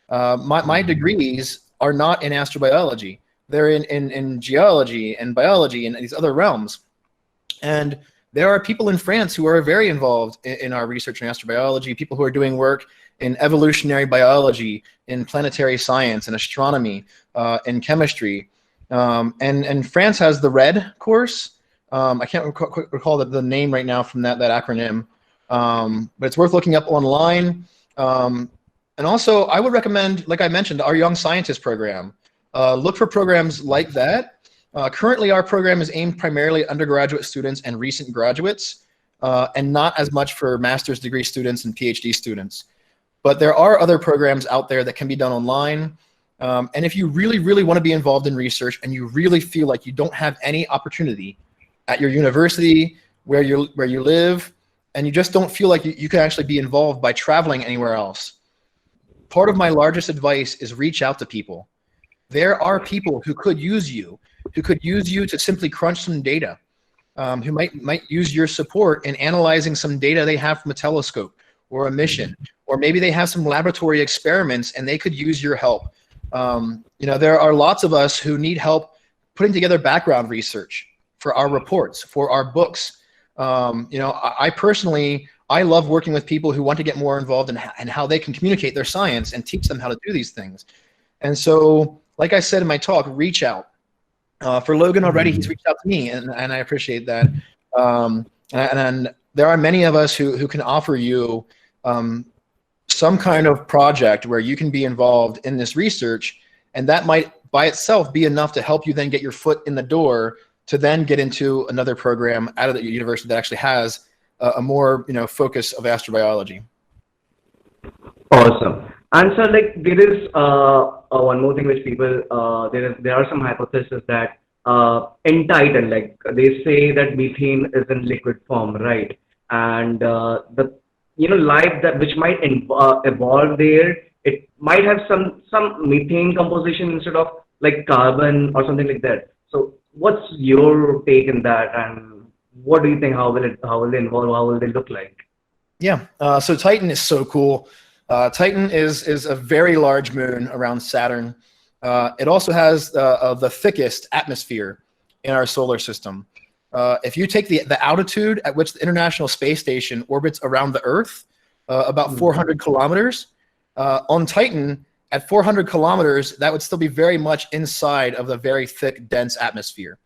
My degrees are not in astrobiology. They're in geology and biology and these other realms. And there are people in France who are very involved in our research in astrobiology, people who are doing work in evolutionary biology, in planetary science, in astronomy, in chemistry. And France has the RED course. I can't recall the name right now from that acronym, but it's worth looking up online. And also, I would recommend, like I mentioned, our Young Scientist program. Look for programs like that. Currently, our program is aimed primarily at undergraduate students and recent graduates, and not as much for master's degree students and PhD students. But there are other programs out there that can be done online. And if you really, really want to be involved in research and you really feel like you don't have any opportunity at your university, where you live, and you just don't feel like you can actually be involved by traveling anywhere else, part of my largest advice is reach out to people. There are people who could use you to simply crunch some data, who might use your support in analyzing some data they have from a telescope or a mission, or maybe they have some laboratory experiments and they could use your help. There are lots of us who need help putting together background research for our reports, for our books. I personally, I love working with people who want to get more involved in how they can communicate their science and teach them how to do these things. And so, like I said in my talk, reach out. For Logan already, he's reached out to me, and I appreciate that. And there are many of us who can offer you some kind of project where you can be involved in this research, and that might by itself be enough to help you then get your foot in the door to then get into another program out of the university that actually has a more focus of astrobiology. Awesome. And so, like, there is one more thing which people there are some hypotheses that entitled, like they say that methane is in liquid form, right? And the life that which might evolve there, it might have some methane composition instead of like carbon or something like that. So, what's your take in that, and what do you think? How will they evolve? How will they look like? Yeah. So Titan is so cool. Titan is a very large moon around Saturn. It also has the thickest atmosphere in our solar system. If you take the altitude at which the International Space Station orbits around the Earth, about 400 kilometers, on Titan, at 400 kilometers, that would still be very much inside of the very thick, dense atmosphere.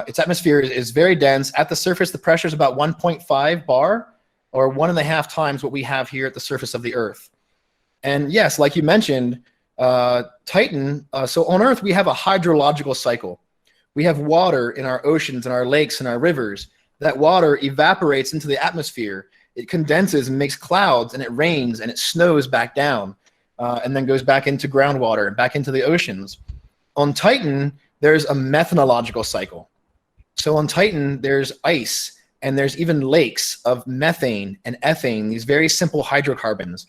Its atmosphere is very dense. At the surface, the pressure is about 1.5 bar, or 1.5 times what we have here at the surface of the Earth. And yes, like you mentioned, Titan, so on Earth, we have a hydrological cycle. We have water in our oceans and our lakes and our rivers that water evaporates into the atmosphere. It condenses and makes clouds, and it rains and it snows back down, and then goes back into groundwater and back into the oceans. On Titan, there's a methanological cycle. So on Titan, there's ice, and there's even lakes of methane and ethane, these very simple hydrocarbons.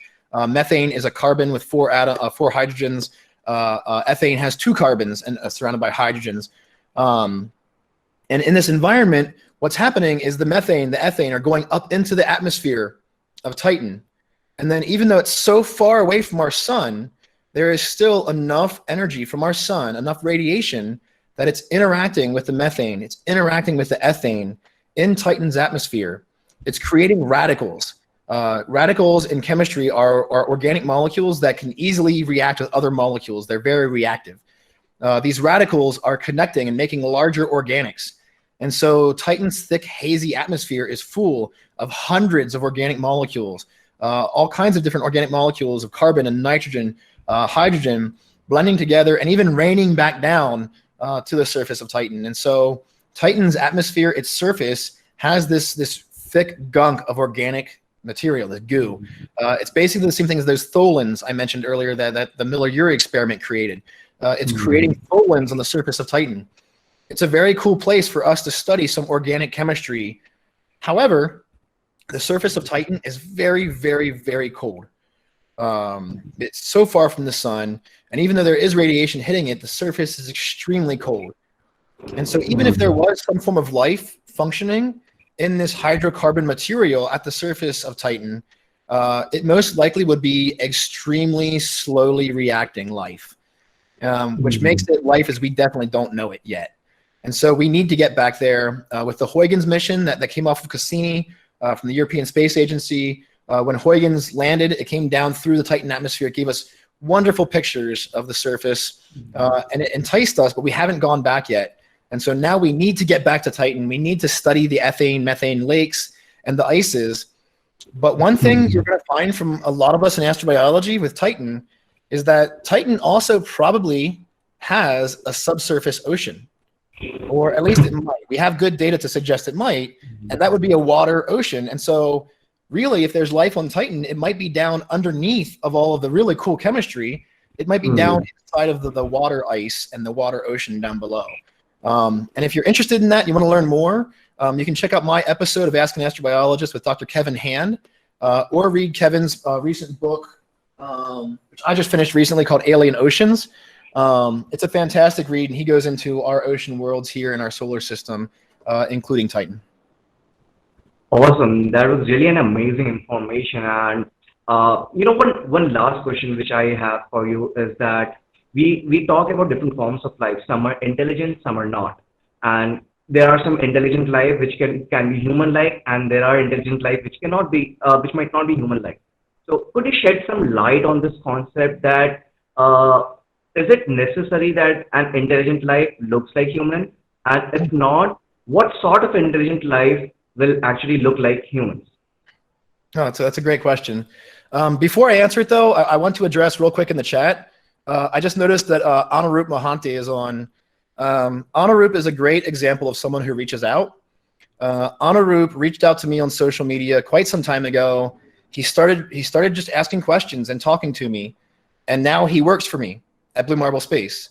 Methane is a carbon with four hydrogens. Ethane has 2 carbons and surrounded by hydrogens. And in this environment, what's happening is the methane, the ethane are going up into the atmosphere of Titan. And then even though it's so far away from our sun, there is still enough energy from our sun, enough radiation, that it's interacting with the methane, it's interacting with the ethane in Titan's atmosphere. It's creating radicals. Radicals in chemistry are organic molecules that can easily react with other molecules. They're very reactive. These radicals are connecting and making larger organics. And so Titan's thick, hazy atmosphere is full of hundreds of organic molecules, all kinds of different organic molecules of carbon and nitrogen, hydrogen, blending together and even raining back down to the surface of Titan. And so Titan's atmosphere, its surface, has this thick gunk of organic material, this goo. It's basically the same thing as those tholins I mentioned earlier that the Miller-Urey experiment created. It's creating tholins on the surface of Titan. It's a very cool place for us to study some organic chemistry. However, the surface of Titan is very, very, very cold. It's so far from the sun, and even though there is radiation hitting it, the surface is extremely cold. And so even if there was some form of life functioning in this hydrocarbon material at the surface of Titan, it most likely would be extremely slowly reacting life, which makes it life as we definitely don't know it yet. And so we need to get back there with the Huygens mission that came off of Cassini from the European Space Agency. When Huygens landed, it came down through the Titan atmosphere. It gave us wonderful pictures of the surface, and it enticed us, but we haven't gone back yet. And so now we need to get back to Titan. We need to study the ethane, methane lakes and the ices. But one thing you're going to find from a lot of us in astrobiology with Titan is that Titan also probably has a subsurface ocean, or at least it might. We have good data to suggest it might, and that would be a water ocean. And so really, if there's life on Titan, it might be down underneath of all of the really cool chemistry. It might be down inside of the water ice and the water ocean down below. And if you're interested in that, you want to learn more, you can check out my episode of Ask an Astrobiologist with Dr. Kevin Hand, or read Kevin's recent book, which I just finished recently, called Alien Oceans. It's a fantastic read, and he goes into our ocean worlds here in our solar system, including Titan. Awesome. That was really an amazing information. And one last question which I have for you is that we talk about different forms of life. Some are intelligent, some are not. And there are some intelligent life which can be human-like, and there are intelligent life which cannot be, which might not be human-like. So could you shed some light on this concept that is it necessary that an intelligent life looks like human? And if not, what sort of intelligent life will actually look like humans? Oh, that's a great question. Before I answer it, though, I want to address real quick in the chat. I just noticed that Anurup Mohanty is on. Anurup is a great example of someone who reaches out. Anurup reached out to me on social media quite some time ago. He started just asking questions and talking to me, and now he works for me at Blue Marble Space.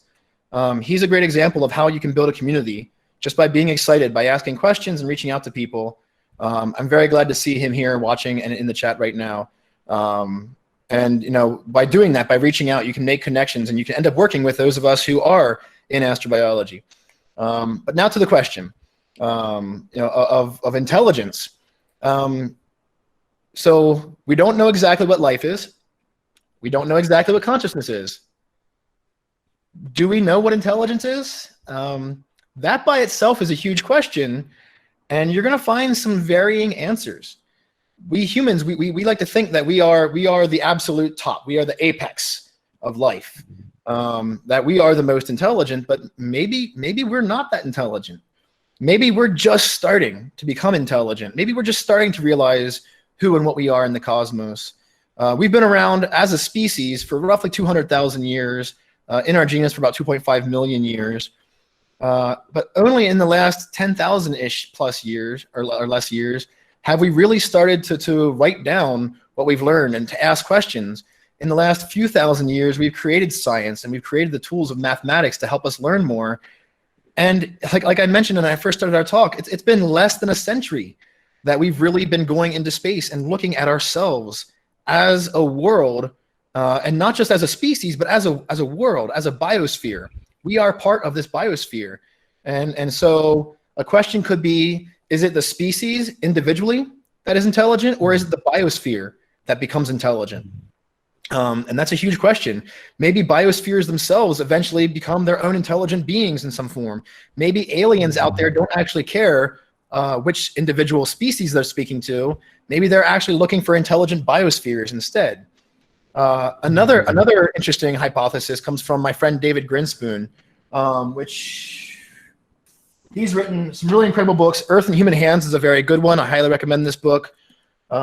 He's a great example of how you can build a community just by being excited, by asking questions and reaching out to people. I'm very glad to see him here watching and in the chat right now. And by doing that, by reaching out, you can make connections and you can end up working with those of us who are in astrobiology. But now to the question, of intelligence. So we don't know exactly what life is. We don't know exactly what consciousness is. Do we know what intelligence is? That by itself is a huge question, and you're going to find some varying answers. We humans, we like to think that we are the absolute top. We are the apex of life. That we are the most intelligent, but maybe we're not that intelligent. Maybe we're just starting to become intelligent. Maybe we're just starting to realize who and what we are in the cosmos. We've been around as a species for roughly 200,000 years, in our genus for about 2.5 million years. But only in the last 10,000-ish plus years or less years have we really started to write down what we've learned and to ask questions. In the last few thousand years, we've created science and we've created the tools of mathematics to help us learn more. And like I mentioned when I first started our talk, it's been less than a century that we've really been going into space and looking at ourselves as a world, and not just as a species, but as a world, as a biosphere. We are part of this biosphere. And so a question could be, is it the species individually that is intelligent, or is it the biosphere that becomes intelligent? And that's a huge question. Maybe biospheres themselves eventually become their own intelligent beings in some form. Maybe aliens out there don't actually care which individual species they're speaking to. Maybe they're actually looking for intelligent biospheres instead. Another interesting hypothesis comes from my friend David Grinspoon, which he's written some really incredible books. Earth in Human Hands is a very good one. I highly recommend this book.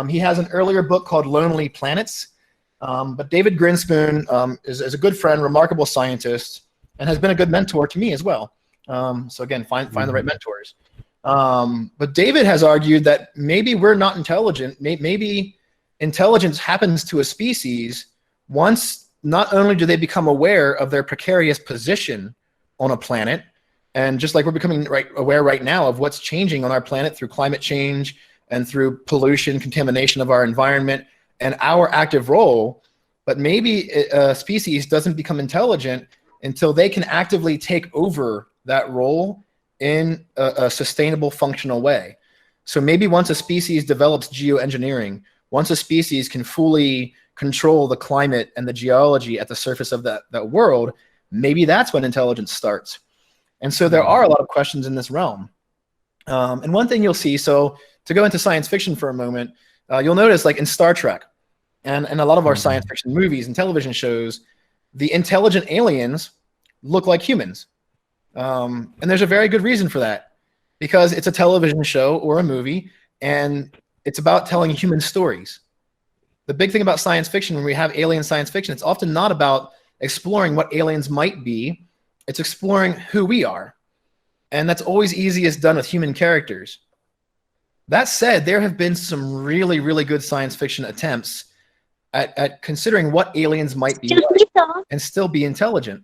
He has an earlier book called Lonely Planets. But David Grinspoon is a good friend, remarkable scientist, and has been a good mentor to me as well. So again, find the right mentors. But David has argued that maybe we're not intelligent. Maybe intelligence happens to a species once not only do they become aware of their precarious position on a planet, and just like we're becoming aware right now of what's changing on our planet through climate change and through pollution, contamination of our environment, and our active role, but maybe a species doesn't become intelligent until they can actively take over that role in a sustainable, functional way. So maybe once a species develops geoengineering, once a species can fully control the climate and the geology at the surface of that world, maybe that's when intelligence starts. And so there are a lot of questions in this realm. And one thing you'll see, so to go into science fiction for a moment, you'll notice like in Star Trek and a lot of our science fiction movies and television shows, the intelligent aliens look like humans. And there's a very good reason for that, because it's a television show or a movie, and it's about telling human stories. The big thing about science fiction, when we have alien science fiction, it's often not about exploring what aliens might be. It's exploring who we are. And that's always easiest done with human characters. That said, there have been some really, really good science fiction attempts at considering what aliens might be like and still be intelligent.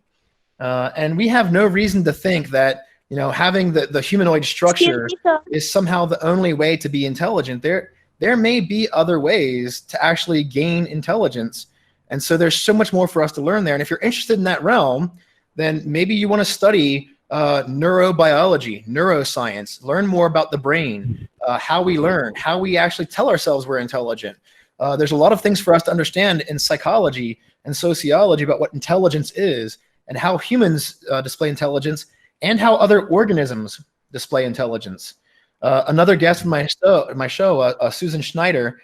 And we have no reason to think that, you know, having the humanoid structure is somehow the only way to be intelligent. There may be other ways to actually gain intelligence. And so there's so much more for us to learn there. And if you're interested in that realm, then maybe you want to study neurobiology, neuroscience, learn more about the brain, how we learn, how we actually tell ourselves we're intelligent. There's a lot of things for us to understand in psychology and sociology about what intelligence is and how humans display intelligence and how other organisms display intelligence. Another guest from my show, Susan Schneider,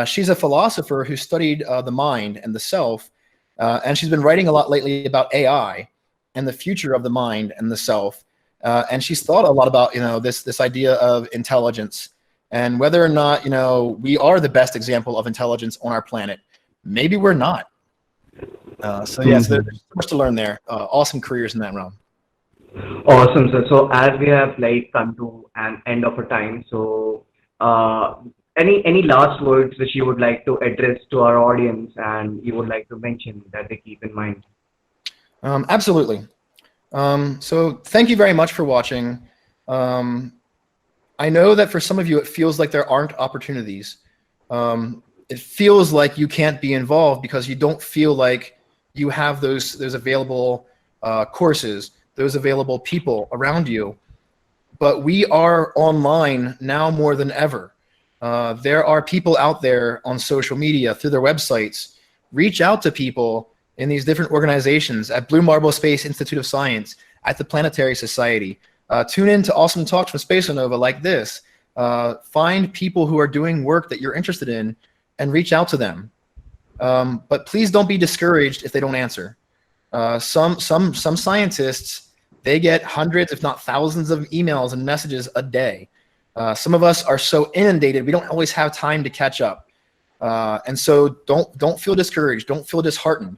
she's a philosopher who studied the mind and the self, and she's been writing a lot lately about AI and the future of the mind and the self. And she's thought a lot about, you know, this idea of intelligence and whether or not, you know, we are the best example of intelligence on our planet. Maybe we're not. So yes, there's so much to learn there. Awesome careers in that realm. Awesome, sir. So as we have like come to an end of our time, so any last words which you would like to address to our audience and you would like to mention that they keep in mind? Absolutely. So thank you very much for watching. I know that for some of you, it feels like there aren't opportunities. It feels like you can't be involved because you don't feel like you have those available courses, those available people around you. But we are online now more than ever. There are people out there on social media, through their websites. Reach out to people in these different organizations, at Blue Marble Space Institute of Science, at the Planetary Society. Tune in to awesome talks from Spaceonova like this. Find people who are doing work that you're interested in and reach out to them. But please don't be discouraged if they don't answer. Some scientists, they get hundreds, if not thousands of emails and messages a day. Some of us are so inundated, we don't always have time to catch up. And so don't feel discouraged, don't feel disheartened.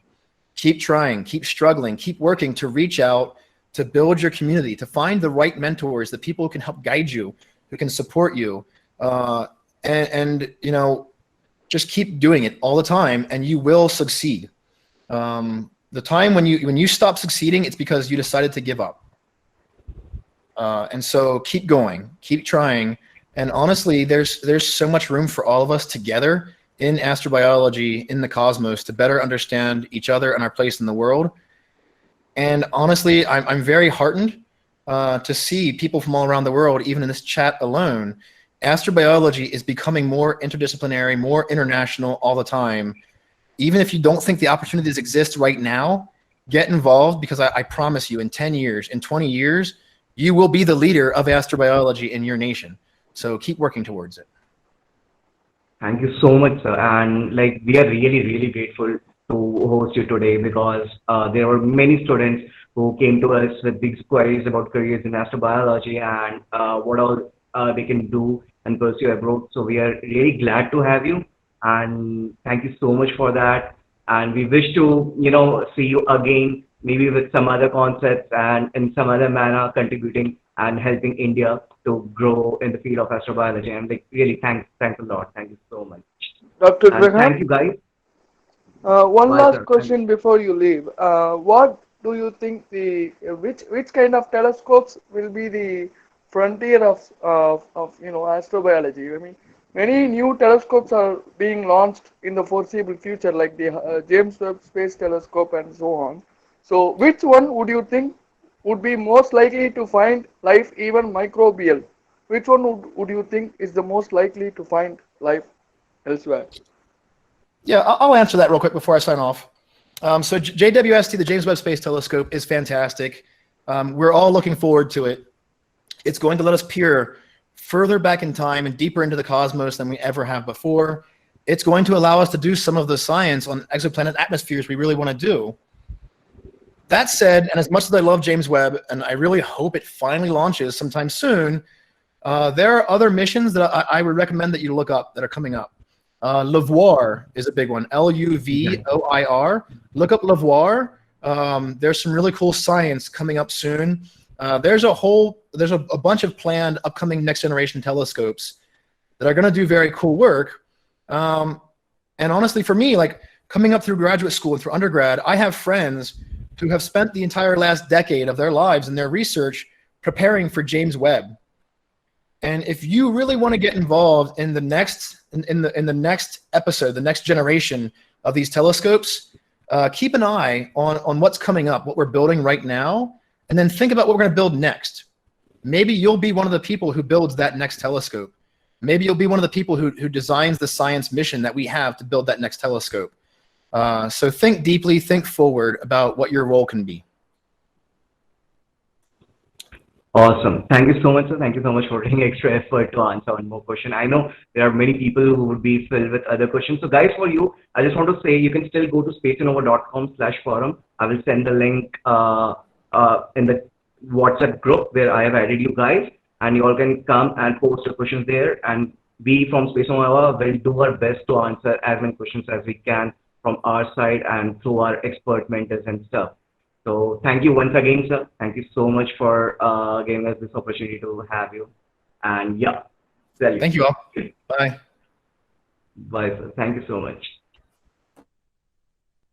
Keep trying, keep struggling, keep working to reach out to build your community, to find the right mentors, the people who can help guide you, who can support you, and you know, just keep doing it all the time, and you will succeed. The time when you stop succeeding, it's because you decided to give up. And so keep going, keep trying. And honestly, there's so much room for all of us together in astrobiology, in the cosmos, to better understand each other and our place in the world. And honestly, I'm very heartened to see people from all around the world, even in this chat alone. Astrobiology is becoming more interdisciplinary, more international all the time. Even if you don't think the opportunities exist right now, get involved, because I promise you, in 10 years, in 20 years, you will be the leader of astrobiology in your nation. So keep working towards it. Thank you so much, sir. And like, we are really, really grateful to host you today, because there were many students who came to us with big queries about careers in astrobiology and what all they can do and pursue abroad. So we are really glad to have you, and thank you so much for that. And we wish to, you know, see you again, maybe with some other concepts and in some other manner contributing and helping India to grow in the field of astrobiology. And like, really, thanks a lot. Thank you so much. Dr. And thank Graham, you, guys. one Bye, last sir. question before you leave. What do you think which kind of telescopes will be the frontier of astrobiology? I mean, many new telescopes are being launched in the foreseeable future, like the James Webb Space Telescope and so on. So, which one would you think would be most likely to find life, even microbial? Which one would you think is the most likely to find life elsewhere? Yeah, I'll answer that real quick before I sign off. So JWST, the James Webb Space Telescope, is fantastic. We're all looking forward to it. It's going to let us peer further back in time and deeper into the cosmos than we ever have before. It's going to allow us to do some of the science on exoplanet atmospheres we really want to do. That said, and as much as I love James Webb, and I really hope it finally launches sometime soon, there are other missions that I would recommend that you look up that are coming up. LUVOIR is a big one, LUVOIR. Look up LUVOIR. There's some really cool science coming up soon. There's a bunch of planned upcoming next generation telescopes that are going to do very cool work. And honestly, for me, like coming up through graduate school and through undergrad, I have friends who have spent the entire last decade of their lives and their research preparing for James Webb. And if you really want to get involved in the next in the next episode, the next generation of these telescopes, keep an eye on what's coming up, what we're building right now, and then think about what we're going to build next. Maybe you'll be one of the people who builds that next telescope. Maybe you'll be one of the people who designs the science mission that we have to build that next telescope. So think deeply, think forward about what your role can be. Awesome. Thank you so much, sir. Thank you so much for taking extra effort to answer one more question. I know there are many people who would be filled with other questions. So guys, for you, I just want to say you can still go to spaceonova.com/forum. I will send the link in the WhatsApp group where I have added you guys, and you all can come and post your questions there. And we from Spaceonova will do our best to answer as many questions as we can from our side and through our expert mentors and stuff. So thank you once again, sir. Thank you so much for giving us this opportunity to have you. And yeah, Thank you all. Bye. Bye, sir. Thank you so much.